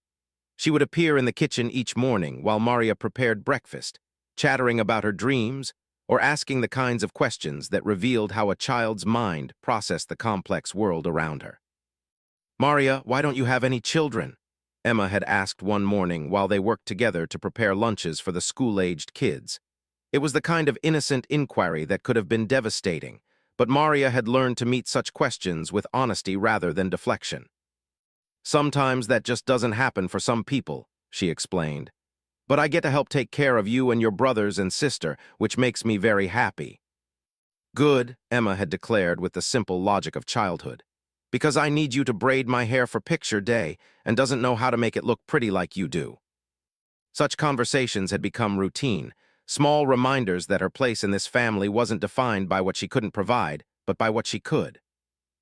She would appear in the kitchen each morning while Maria prepared breakfast, chattering about her dreams or asking the kinds of questions that revealed how a child's mind processed the complex world around her. "Maria, why don't you have any children?" Emma had asked one morning while they worked together to prepare lunches for the school-aged kids. It was the kind of innocent inquiry that could have been devastating, but Maria had learned to meet such questions with honesty rather than deflection. "Sometimes that just doesn't happen for some people," she explained. "But I get to help take care of you and your brothers and sister, which makes me very happy." "Good," Emma had declared with the simple logic of childhood. "Because I need you to braid my hair for picture day and doesn't know how to make it look pretty like you do." Such conversations had become routine, small reminders that her place in this family wasn't defined by what she couldn't provide, but by what she could.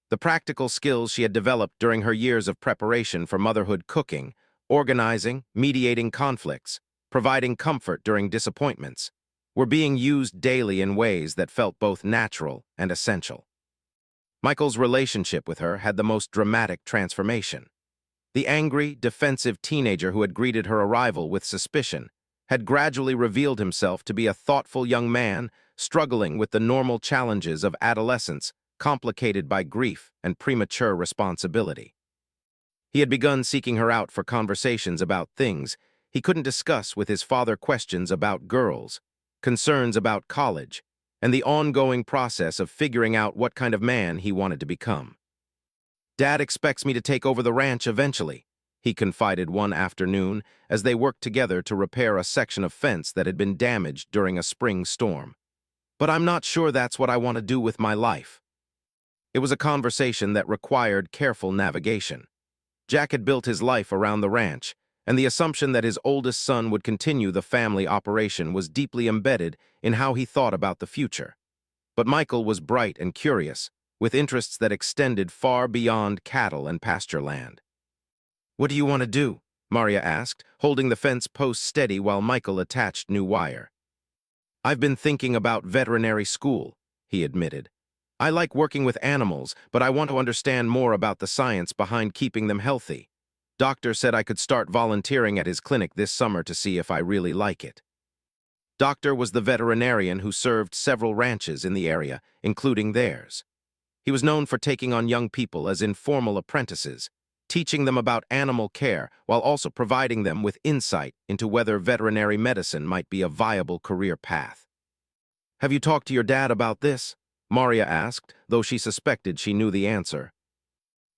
The practical skills she had developed during her years of preparation for motherhood, cooking, organizing, mediating conflicts, providing comfort during disappointments, were being used daily in ways that felt both natural and essential. Michael's relationship with her had the most dramatic transformation. The angry, defensive teenager who had greeted her arrival with suspicion had gradually revealed himself to be a thoughtful young man struggling with the normal challenges of adolescence, complicated by grief and premature responsibility. He had begun seeking her out for conversations about things he couldn't discuss with his father: questions about girls, concerns about college, and the ongoing process of figuring out what kind of man he wanted to become. "Dad expects me to take over the ranch eventually," he confided one afternoon as they worked together to repair a section of fence that had been damaged during a spring storm. "But I'm not sure that's what I want to do with my life." It was a conversation that required careful navigation. Jack had built his life around the ranch, and the assumption that his oldest son would continue the family operation was deeply embedded in how he thought about the future. But Michael was bright and curious, with interests that extended far beyond cattle and pasture land. "What do you want to do?" Maria asked, holding the fence post steady while Michael attached new wire. "I've been thinking about veterinary school," he admitted. "I like working with animals, but I want to understand more about the science behind keeping them healthy. Doctor said I could start volunteering at his clinic this summer to see if I really like it." Doctor was the veterinarian who served several ranches in the area, including theirs. He was known for taking on young people as informal apprentices, teaching them about animal care while also providing them with insight into whether veterinary medicine might be a viable career path. "Have you talked to your dad about this?" Maria asked, though she suspected she knew the answer.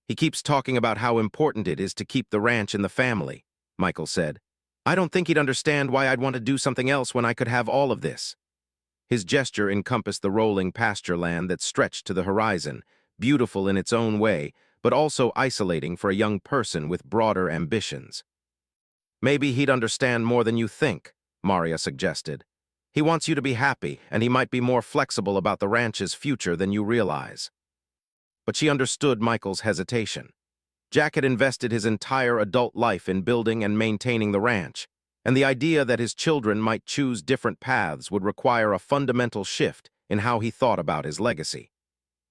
"He keeps talking about how important it is to keep the ranch in the family," Michael said. "I don't think he'd understand why I'd want to do something else when I could have all of this." His gesture encompassed the rolling pasture land that stretched to the horizon, beautiful in its own way, but also isolating for a young person with broader ambitions. "Maybe he'd understand more than you think," Maria suggested. "He wants you to be happy, and he might be more flexible about the ranch's future than you realize." But she understood Michael's hesitation. Jack had invested his entire adult life in building and maintaining the ranch, and the idea that his children might choose different paths would require a fundamental shift in how he thought about his legacy.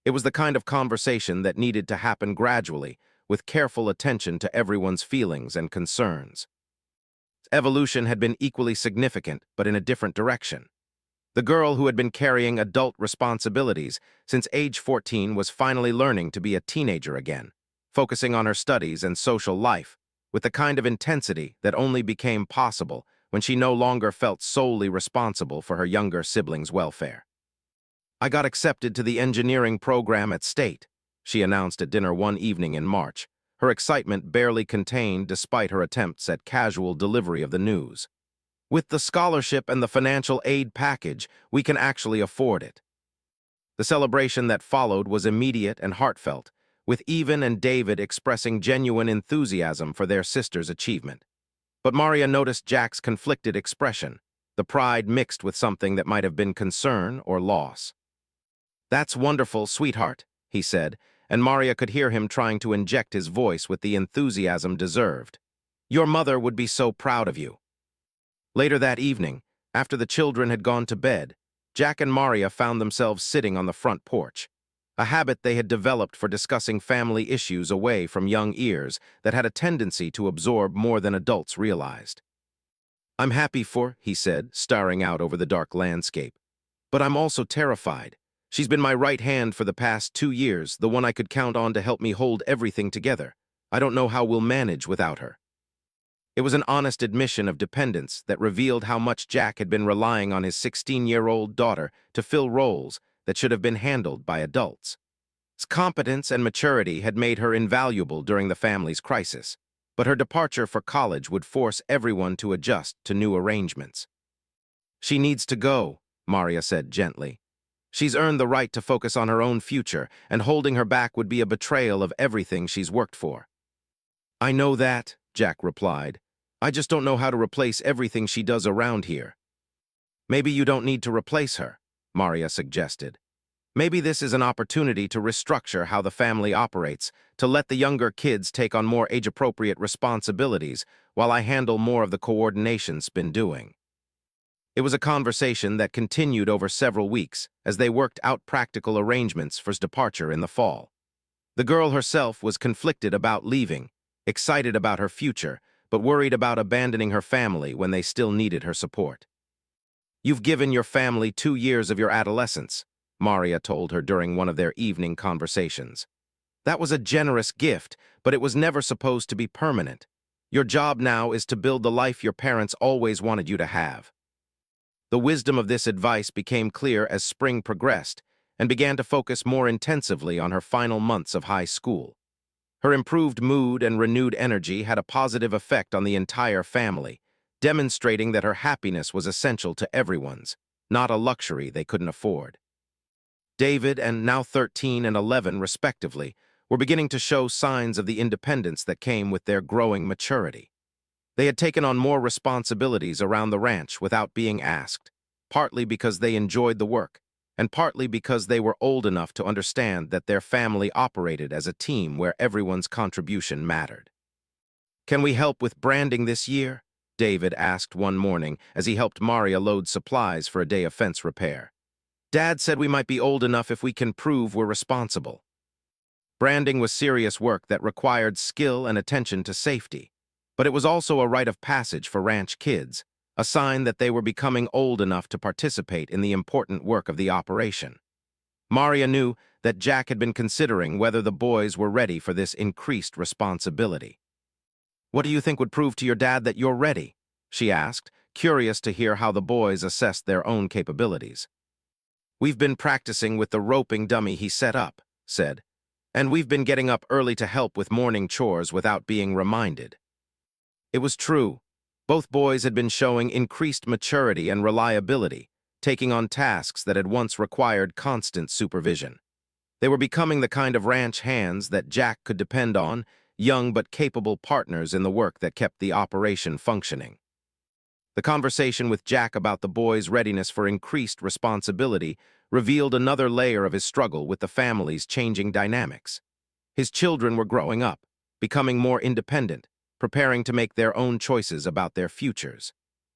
It was the kind of conversation that needed to happen gradually, with careful attention to everyone's feelings and concerns. Evolution had been equally significant, but in a different direction. The girl who had been carrying adult responsibilities since age 14 was finally learning to be a teenager again, focusing on her studies and social life, with the kind of intensity that only became possible when she no longer felt solely responsible for her younger siblings' welfare. "I got accepted to the engineering program at State," she announced at dinner one evening in March, her excitement barely contained despite her attempts at casual delivery of the news. With the scholarship and the financial aid package, we can actually afford it. The celebration that followed was immediate and heartfelt, with Even and David expressing genuine enthusiasm for their sister's achievement. But Maria noticed Jack's conflicted expression, the pride mixed with something that might have been concern or loss. "That's wonderful, sweetheart," he said, and Maria could hear him trying to inject his voice with the enthusiasm deserved. "Your mother would be so proud of you." Later that evening, after the children had gone to bed, Jack and Maria found themselves sitting on the front porch, a habit they had developed for discussing family issues away from young ears that had a tendency to absorb more than adults realized. "I'm happy for," he said, staring out over the dark landscape. "But I'm also terrified. She's been my right hand for the past 2 years, the one I could count on to help me hold everything together. I don't know how we'll manage without her." It was an honest admission of dependence that revealed how much Jack had been relying on his 16-year-old daughter to fill roles that should have been handled by adults. His competence and maturity had made her invaluable during the family's crisis, but her departure for college would force everyone to adjust to new arrangements. "She needs to go," Maria said gently. "She's earned the right to focus on her own future, and holding her back would be a betrayal of everything she's worked for." "I know that," Jack replied. "I just don't know how to replace everything she does around here." "Maybe you don't need to replace her," Maria suggested. "Maybe this is an opportunity to restructure how the family operates, to let the younger kids take on more age-appropriate responsibilities while I handle more of the coordination's been doing." It was a conversation that continued over several weeks as they worked out practical arrangements for his departure in the fall. The girl herself was conflicted about leaving, excited about her future, but worried about abandoning her family when they still needed her support. "You've given your family 2 years of your adolescence," Maria told her during one of their evening conversations. "That was a generous gift, but it was never supposed to be permanent. Your job now is to build the life your parents always wanted you to have." The wisdom of this advice became clear as spring progressed and began to focus more intensively on her final months of high school. Her improved mood and renewed energy had a positive effect on the entire family, demonstrating that her happiness was essential to everyone's, not a luxury they couldn't afford. David, and now 13 and 11 respectively, were beginning to show signs of the independence that came with their growing maturity. They had taken on more responsibilities around the ranch without being asked, partly because they enjoyed the work, and partly because they were old enough to understand that their family operated as a team where everyone's contribution mattered. "Can we help with branding this year?" David asked one morning as he helped Maria load supplies for a day of fence repair. "Dad said we might be old enough if we can prove we're responsible." Branding was serious work that required skill and attention to safety, but it was also a rite of passage for ranch kids, a sign that they were becoming old enough to participate in the important work of the operation. Maria knew that Jack had been considering whether the boys were ready for this increased responsibility. "What do you think would prove to your dad that you're ready?" she asked, curious to hear how the boys assessed their own capabilities. "We've been practicing with the roping dummy he set up," said, "and we've been getting up early to help with morning chores without being reminded." It was true. Both boys had been showing increased maturity and reliability, taking on tasks that had once required constant supervision. They were becoming the kind of ranch hands that Jack could depend on, young but capable partners in the work that kept the operation functioning. The conversation with Jack about the boys' readiness for increased responsibility revealed another layer of his struggle with the family's changing dynamics. His children were growing up, becoming more independent, preparing to make their own choices about their futures.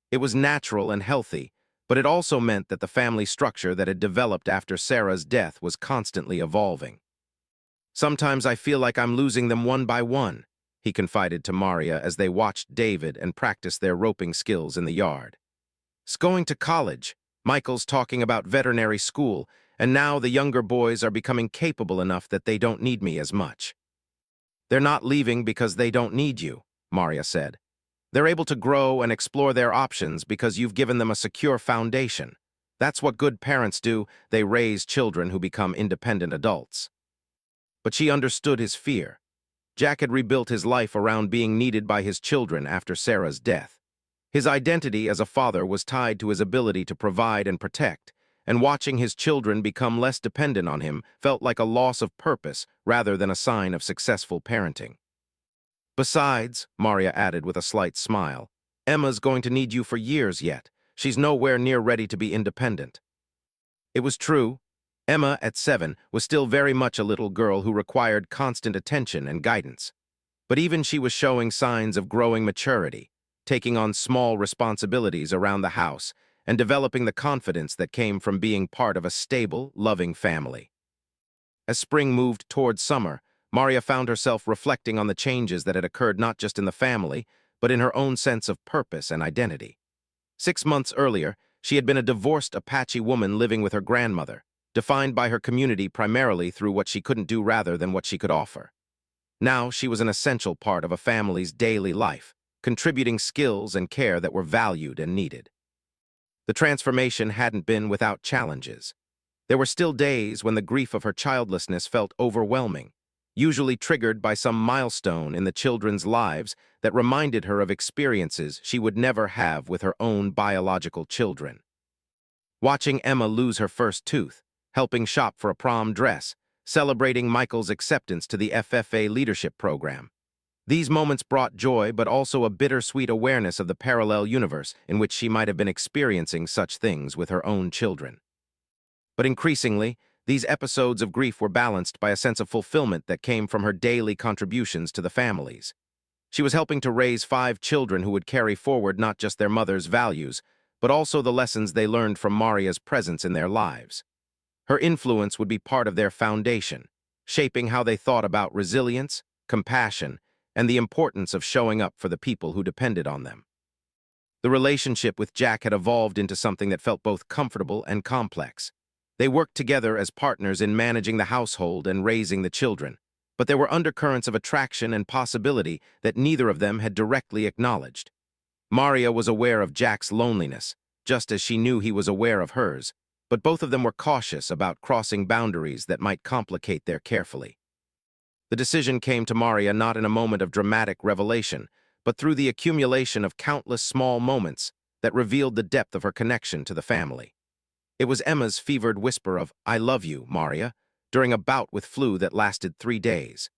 It was natural and healthy, but it also meant that the family structure that had developed after Sarah's death was constantly evolving. "Sometimes I feel like I'm losing them one by one," he confided to Maria as they watched David and practiced their roping skills in the yard. "It's going to college, Michael's talking about veterinary school, and now the younger boys are becoming capable enough that they don't need me as much." "They're not leaving because they don't need you," Maria said. "They're able to grow and explore their options because you've given them a secure foundation. That's what good parents do. They raise children who become independent adults." but she understood his fear. Jack had rebuilt his life around being needed by his children after Sarah's death. His identity as a father was tied to his ability to provide and protect, and watching his children become less dependent on him felt like a loss of purpose rather than a sign of successful parenting. Besides, Maria added with a slight smile, Emma's going to need you for years yet. She's nowhere near ready to be independent. It was true. Emma, at 7, was still very much a little girl who required constant attention and guidance. But even she was showing signs of growing maturity, taking on small responsibilities around the house and developing the confidence that came from being part of a stable, loving family. As spring moved towards summer, Maria found herself reflecting on the changes that had occurred not just in the family, but in her own sense of purpose and identity. 6 months earlier, she had been a divorced Apache woman living with her grandmother, defined by her community primarily through what she couldn't do rather than what she could offer. Now she was an essential part of a family's daily life, contributing skills and care that were valued and needed. The transformation hadn't been without challenges. There were still days when the grief of her childlessness felt overwhelming, usually triggered by some milestone in the children's lives that reminded her of experiences she would never have with her own biological children. Watching Emma lose her first tooth, helping shop for a prom dress, celebrating Michael's acceptance to the FFA leadership program. These moments brought joy but also a bittersweet awareness of the parallel universe in which she might have been experiencing such things with her own children. But increasingly, these episodes of grief were balanced by a sense of fulfillment that came from her daily contributions to the families. She was helping to raise 5 children who would carry forward not just their mother's values, but also the lessons they learned from Maria's presence in their lives. Her influence would be part of their foundation, shaping how they thought about resilience, compassion, and the importance of showing up for the people who depended on them. The relationship with Jack had evolved into something that felt both comfortable and complex. They worked together as partners in managing the household and raising the children, but there were undercurrents of attraction and possibility that neither of them had directly acknowledged. Maria was aware of Jack's loneliness, just as she knew he was aware of hers, but both of them were cautious about crossing boundaries that might complicate their carefully. The decision came to Maria not in a moment of dramatic revelation, but through the accumulation of countless small moments that revealed the depth of her connection to the family. It was Emma's fevered whisper of, "I love you, Maria," during a bout with flu that lasted 3 days.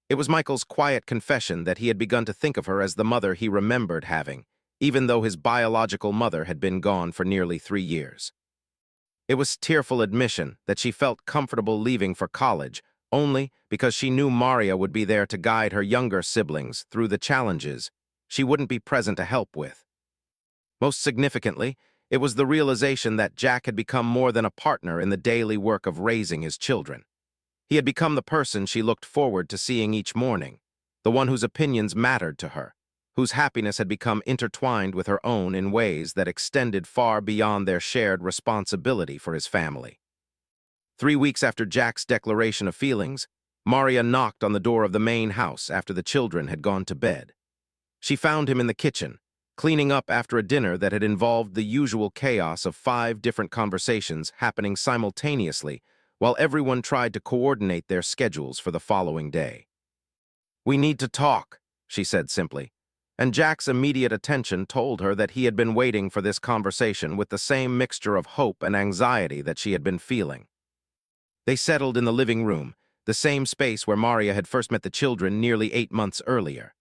It was Michael's quiet confession that he had begun to think of her as the mother he remembered having, even though his biological mother had been gone for nearly 3 years. It was tearful admission that she felt comfortable leaving for college only because she knew Maria would be there to guide her younger siblings through the challenges she wouldn't be present to help with. Most significantly, it was the realization that Jack had become more than a partner in the daily work of raising his children. He had become the person she looked forward to seeing each morning, the one whose opinions mattered to her, whose happiness had become intertwined with her own in ways that extended far beyond their shared responsibility for his family. 3 weeks after Jack's declaration of feelings, Maria knocked on the door of the main house after the children had gone to bed. She found him in the kitchen, cleaning up after a dinner that had involved the usual chaos of 5 different conversations happening simultaneously while everyone tried to coordinate their schedules for the following day. "We need to talk," she said simply, and Jack's immediate attention told her that he had been waiting for this conversation with the same mixture of hope and anxiety that she had been feeling. They settled in the living room, the same space where Maria had first met the children nearly 8 months earlier.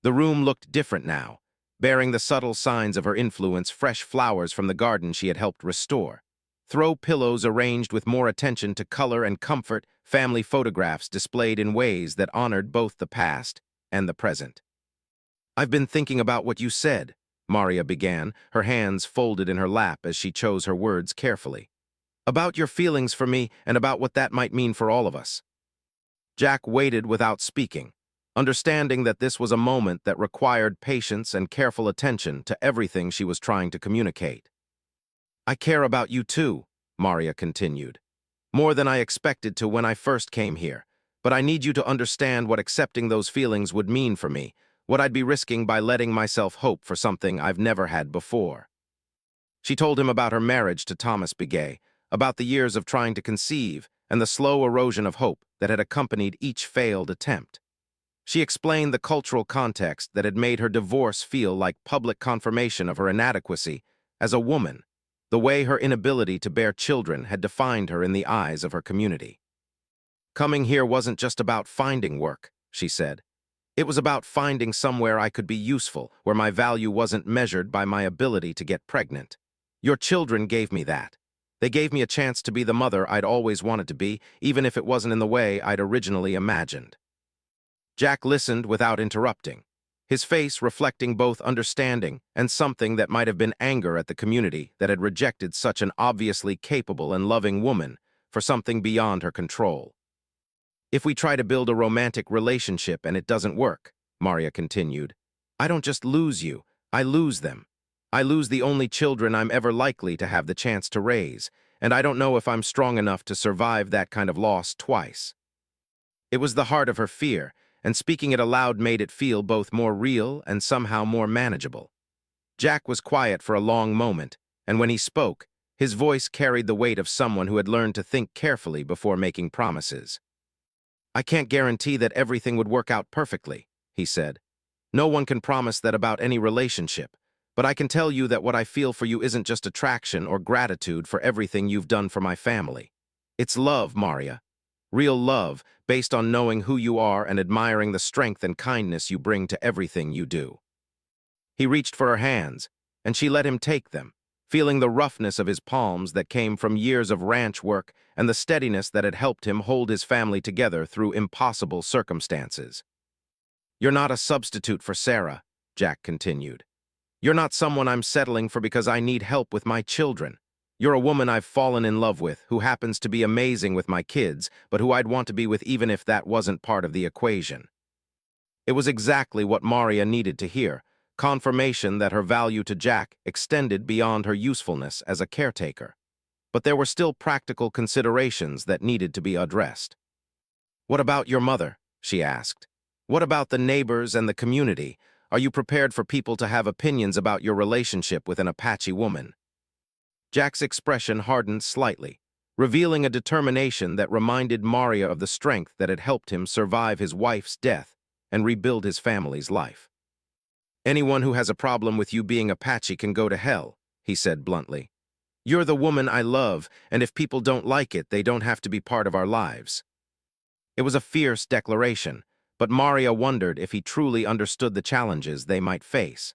The room looked different now, bearing the subtle signs of her influence: fresh flowers from the garden she had helped restore, throw pillows arranged with more attention to color and comfort, family photographs displayed in ways that honored both the past and the present. "I've been thinking about what you said," Maria began, her hands folded in her lap as she chose her words carefully. "About your feelings for me and about what that might mean for all of us." Jack waited without speaking, understanding that this was a moment that required patience and careful attention to everything she was trying to communicate. "I care about you too," Maria continued. "More than I expected to when I first came here, but I need you to understand what accepting those feelings would mean for me, what I'd be risking by letting myself hope for something I've never had before." She told him about her marriage to Thomas Begay, about the years of trying to conceive, and the slow erosion of hope that had accompanied each failed attempt. She explained the cultural context that had made her divorce feel like public confirmation of her inadequacy as a woman, the way her inability to bear children had defined her in the eyes of her community. Coming here wasn't just about finding work, she said. It was about finding somewhere I could be useful, where my value wasn't measured by my ability to get pregnant. Your children gave me that. They gave me a chance to be the mother I'd always wanted to be, even if it wasn't in the way I'd originally imagined. Jack listened without interrupting, his face reflecting both understanding and something that might have been anger at the community that had rejected such an obviously capable and loving woman for something beyond her control. If we try to build a romantic relationship and it doesn't work, Maria continued, I don't just lose you, I lose them. I lose the only children I'm ever likely to have the chance to raise, and I don't know if I'm strong enough to survive that kind of loss twice. It was the heart of her fear, and speaking it aloud made it feel both more real and somehow more manageable. Jack was quiet for a long moment, and when he spoke, his voice carried the weight of someone who had learned to think carefully before making promises. I can't guarantee that everything would work out perfectly, he said. No one can promise that about any relationship, but I can tell you that what I feel for you isn't just attraction or gratitude for everything you've done for my family. It's love, Maria. Real love, based on knowing who you are and admiring the strength and kindness you bring to everything you do. He reached for her hands, and she let him take them, feeling the roughness of his palms that came from years of ranch work and the steadiness that had helped him hold his family together through impossible circumstances. You're not a substitute for Sarah, Jack continued. You're not someone I'm settling for because I need help with my children. You're a woman I've fallen in love with, who happens to be amazing with my kids, but who I'd want to be with even if that wasn't part of the equation. It was exactly what Maria needed to hear, confirmation that her value to Jack extended beyond her usefulness as a caretaker. But there were still practical considerations that needed to be addressed. What about your mother? She asked. What about the neighbors and the community? Are you prepared for people to have opinions about your relationship with an Apache woman? Jack's expression hardened slightly, revealing a determination that reminded Maria of the strength that had helped him survive his wife's death and rebuild his family's life. Anyone who has a problem with you being Apache can go to hell, he said bluntly. You're the woman I love, and if people don't like it, they don't have to be part of our lives. It was a fierce declaration, but Maria wondered if he truly understood the challenges they might face.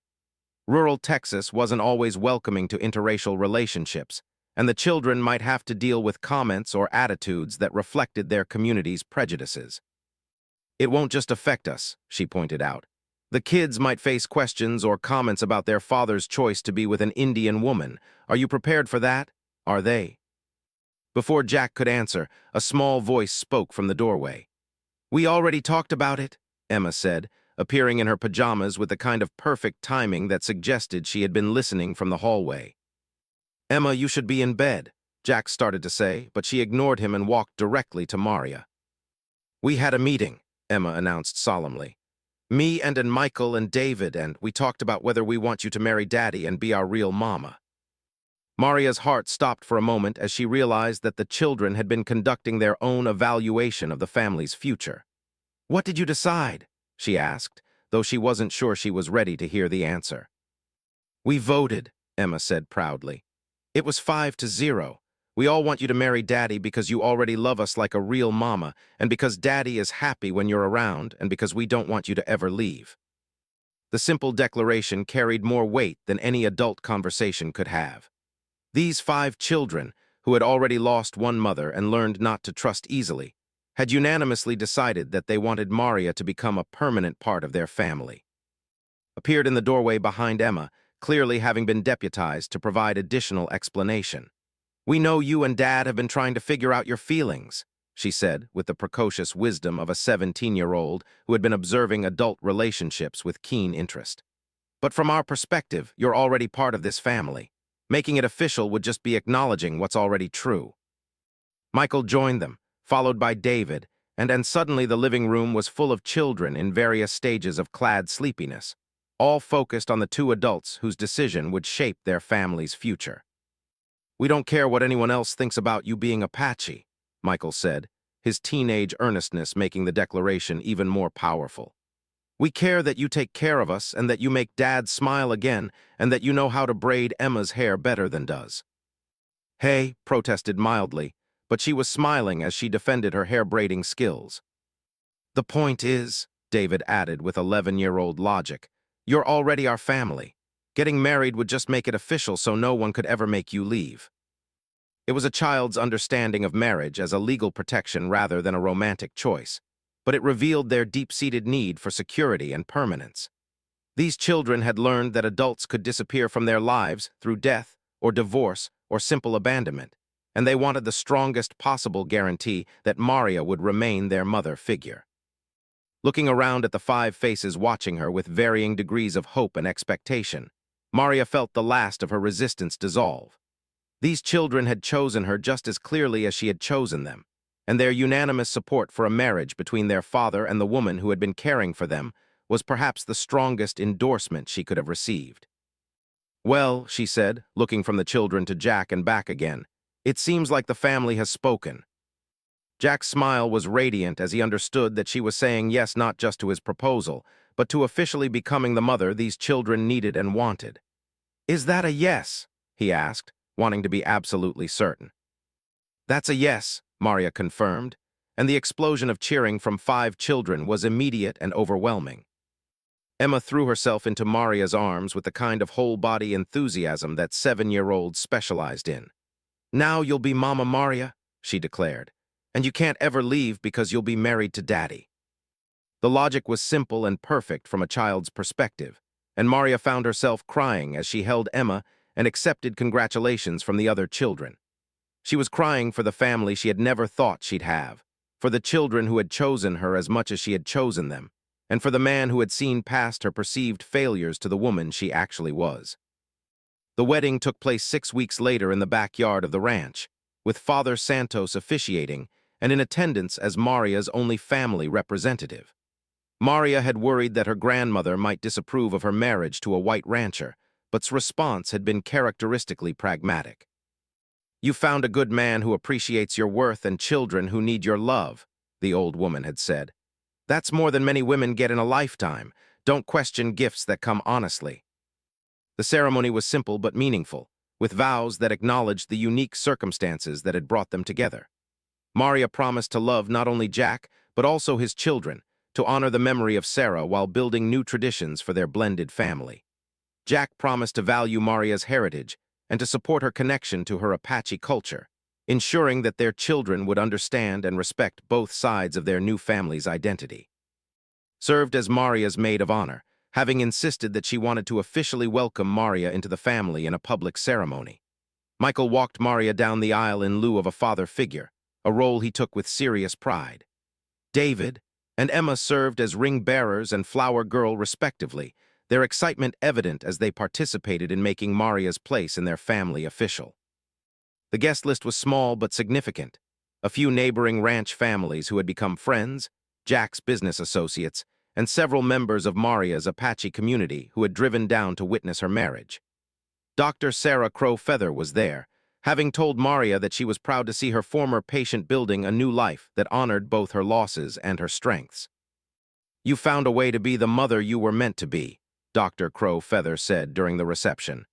Rural Texas wasn't always welcoming to interracial relationships, and the children might have to deal with comments or attitudes that reflected their community's prejudices. It won't just affect us, she pointed out. The kids might face questions or comments about their father's choice to be with an Indian woman. Are you prepared for that? Are they? Before Jack could answer, a small voice spoke from the doorway. We already talked about it, Emma said, appearing in her pajamas with the kind of perfect timing that suggested she had been listening from the hallway. Emma, you should be in bed, Jack started to say, but she ignored him and walked directly to Maria. We had a meeting, Emma announced solemnly. Me and Michael and David, and we talked about whether we want you to marry Daddy and be our real mama. Maria's heart stopped for a moment as she realized that the children had been conducting their own evaluation of the family's future. What did you decide? She asked, though she wasn't sure she was ready to hear the answer. We voted, Emma said proudly. It was 5-0. We all want you to marry Daddy because you already love us like a real mama, and because Daddy is happy when you're around, and because we don't want you to ever leave. The simple declaration carried more weight than any adult conversation could have. These 5 children, who had already lost one mother and learned not to trust easily, had unanimously decided that they wanted Maria to become a permanent part of their family. Appeared in the doorway behind Emma, clearly having been deputized to provide additional explanation. We know you and Dad have been trying to figure out your feelings, she said with the precocious wisdom of a 17-year-old who had been observing adult relationships with keen interest. But from our perspective, you're already part of this family. Making it official would just be acknowledging what's already true. Michael joined them, followed by David, and suddenly the living room was full of children in various stages of clad sleepiness, all focused on the 2 adults whose decision would shape their family's future. We don't care what anyone else thinks about you being Apache, Michael said, his teenage earnestness making the declaration even more powerful. We care that you take care of us and that you make Dad smile again and that you know how to braid Emma's hair better than does. Hay protested mildly, but she was smiling as she defended her hair-braiding skills. The point is, David added with 11-year-old logic, you're already our family. Getting married would just make it official so no one could ever make you leave. It was a child's understanding of marriage as a legal protection rather than a romantic choice, but it revealed their deep-seated need for security and permanence. These children had learned that adults could disappear from their lives through death or divorce or simple abandonment, and they wanted the strongest possible guarantee that Maria would remain their mother figure. Looking around at the 5 faces watching her with varying degrees of hope and expectation, Maria felt the last of her resistance dissolve. These children had chosen her just as clearly as she had chosen them, and their unanimous support for a marriage between their father and the woman who had been caring for them was perhaps the strongest endorsement she could have received. Well, she said, looking from the children to Jack and back again, it seems like the family has spoken. Jack's smile was radiant as he understood that she was saying yes not just to his proposal, but to officially becoming the mother these children needed and wanted. Is that a yes? He asked, wanting to be absolutely certain. That's a yes, Maria confirmed, and the explosion of cheering from 5 children was immediate and overwhelming. Emma threw herself into Maria's arms with the kind of whole-body enthusiasm that 7-year-olds specialized in. Now you'll be Mama Maria, she declared, and you can't ever leave because you'll be married to Daddy. The logic was simple and perfect from a child's perspective, and Maria found herself crying as she held Emma and accepted congratulations from the other children. She was crying for the family she had never thought she'd have, for the children who had chosen her as much as she had chosen them, and for the man who had seen past her perceived failures to the woman she actually was. The wedding took place 6 weeks later in the backyard of the ranch, with Father Santos officiating and in attendance as Maria's only family representative. Maria had worried that her grandmother might disapprove of her marriage to a white rancher, but's response had been characteristically pragmatic. You found a good man who appreciates your worth and children who need your love, the old woman had said. That's more than many women get in a lifetime. Don't question gifts that come honestly. The ceremony was simple but meaningful, with vows that acknowledged the unique circumstances that had brought them together. Maria promised to love not only Jack, but also his children, to honor the memory of Sarah while building new traditions for their blended family. Jack promised to value Maria's heritage and to support her connection to her Apache culture, ensuring that their children would understand and respect both sides of their new family's identity. Served as Maria's maid of honor, having insisted that she wanted to officially welcome Maria into the family in a public ceremony. Michael walked Maria down the aisle in lieu of a father figure, a role he took with serious pride. David and Emma served as ring bearers and flower girl respectively, their excitement evident as they participated in making Maria's place in their family official. The guest list was small but significant. A few neighboring ranch families who had become friends, Jack's business associates, and several members of Maria's Apache community who had driven down to witness her marriage. Dr. Sarah Crow Feather was there, having told Maria that she was proud to see her former patient building a new life that honored both her losses and her strengths. You found a way to be the mother you were meant to be, Dr. Crow Feather said during the reception.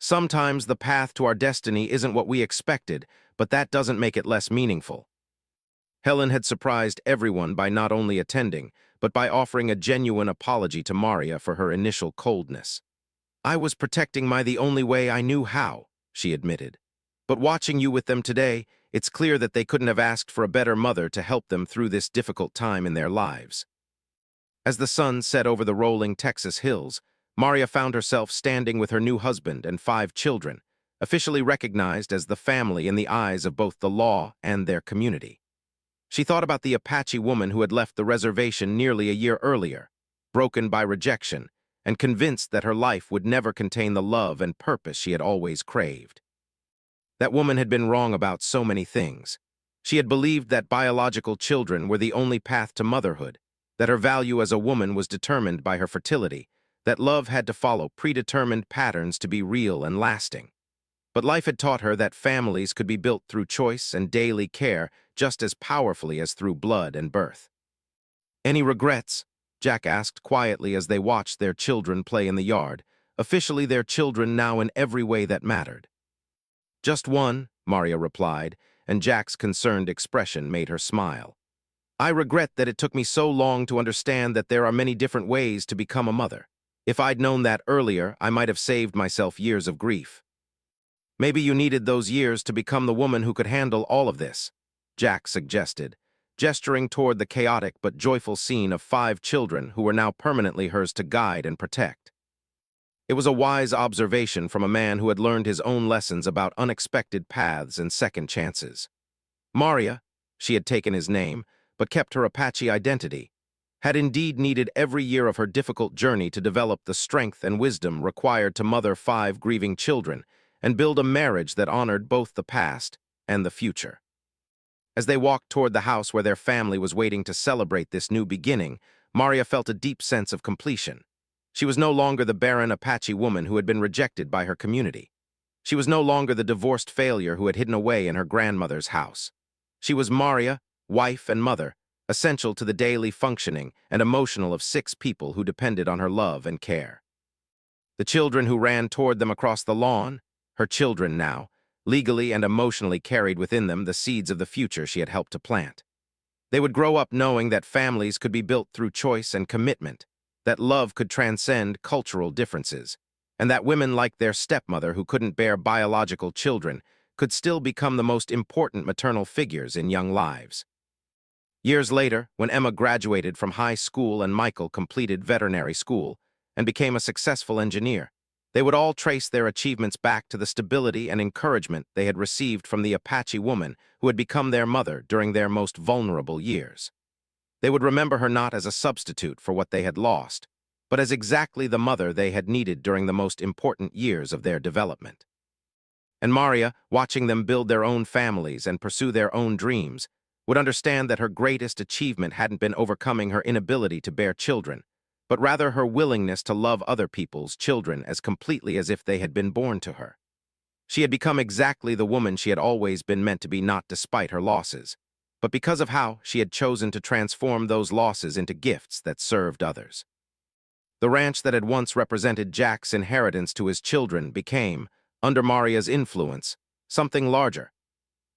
Sometimes the path to our destiny isn't what we expected, but that doesn't make it less meaningful. Helen had surprised everyone by not only attending, but by offering a genuine apology to Maria for her initial coldness. I was protecting my the only way I knew how, she admitted. But watching you with them today, it's clear that they couldn't have asked for a better mother to help them through this difficult time in their lives. As the sun set over the rolling Texas hills, Maria found herself standing with her new husband and 5 children, officially recognized as the family in the eyes of both the law and their community. She thought about the Apache woman who had left the reservation nearly a year earlier, broken by rejection, and convinced that her life would never contain the love and purpose she had always craved. That woman had been wrong about so many things. She had believed that biological children were the only path to motherhood, that her value as a woman was determined by her fertility, that love had to follow predetermined patterns to be real and lasting. But life had taught her that families could be built through choice and daily care just as powerfully as through blood and birth. "Any regrets?" Jack asked quietly as they watched their children play in the yard, officially their children now in every way that mattered. "Just one," Maria replied, and Jack's concerned expression made her smile. "I regret that it took me so long to understand that there are many different ways to become a mother. If I'd known that earlier, I might have saved myself years of grief." "Maybe you needed those years to become the woman who could handle all of this," Jack suggested, gesturing toward the chaotic but joyful scene of 5 children who were now permanently hers to guide and protect. It was a wise observation from a man who had learned his own lessons about unexpected paths and second chances. Maria, she had taken his name, but kept her Apache identity, had indeed needed every year of her difficult journey to develop the strength and wisdom required to mother 5 grieving children and build a marriage that honored both the past and the future. As they walked toward the house where their family was waiting to celebrate this new beginning, Maria felt a deep sense of completion. She was no longer the barren Apache woman who had been rejected by her community. She was no longer the divorced failure who had hidden away in her grandmother's house. She was Maria, wife and mother, essential to the daily functioning and emotional of 6 people who depended on her love and care. The children who ran toward them across the lawn, her children now, legally and emotionally carried within them the seeds of the future she had helped to plant. They would grow up knowing that families could be built through choice and commitment, that love could transcend cultural differences, and that women like their stepmother who couldn't bear biological children could still become the most important maternal figures in young lives. Years later, when Emma graduated from high school and Michael completed veterinary school and became a successful engineer, they would all trace their achievements back to the stability and encouragement they had received from the Apache woman who had become their mother during their most vulnerable years. They would remember her not as a substitute for what they had lost, but as exactly the mother they had needed during the most important years of their development. And Maria, watching them build their own families and pursue their own dreams, would understand that her greatest achievement hadn't been overcoming her inability to bear children, but rather her willingness to love other people's children as completely as if they had been born to her. She had become exactly the woman she had always been meant to be, not despite her losses, but because of how she had chosen to transform those losses into gifts that served others. The ranch that had once represented Jack's inheritance to his children became, under Maria's influence, something larger,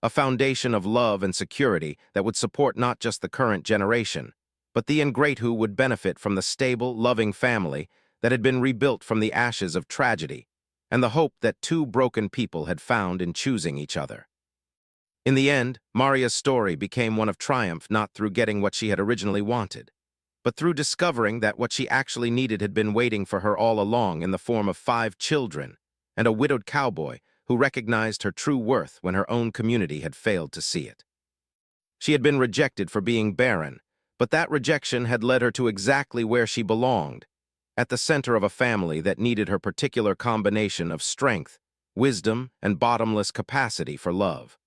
a foundation of love and security that would support not just the current generation, but the ingrate who would benefit from the stable, loving family that had been rebuilt from the ashes of tragedy and the hope that 2 broken people had found in choosing each other. In the end, Maria's story became one of triumph not through getting what she had originally wanted, but through discovering that what she actually needed had been waiting for her all along in the form of 5 children and a widowed cowboy who recognized her true worth when her own community had failed to see it. She had been rejected for being barren, but that rejection had led her to exactly where she belonged, at the center of a family that needed her particular combination of strength, wisdom, and bottomless capacity for love.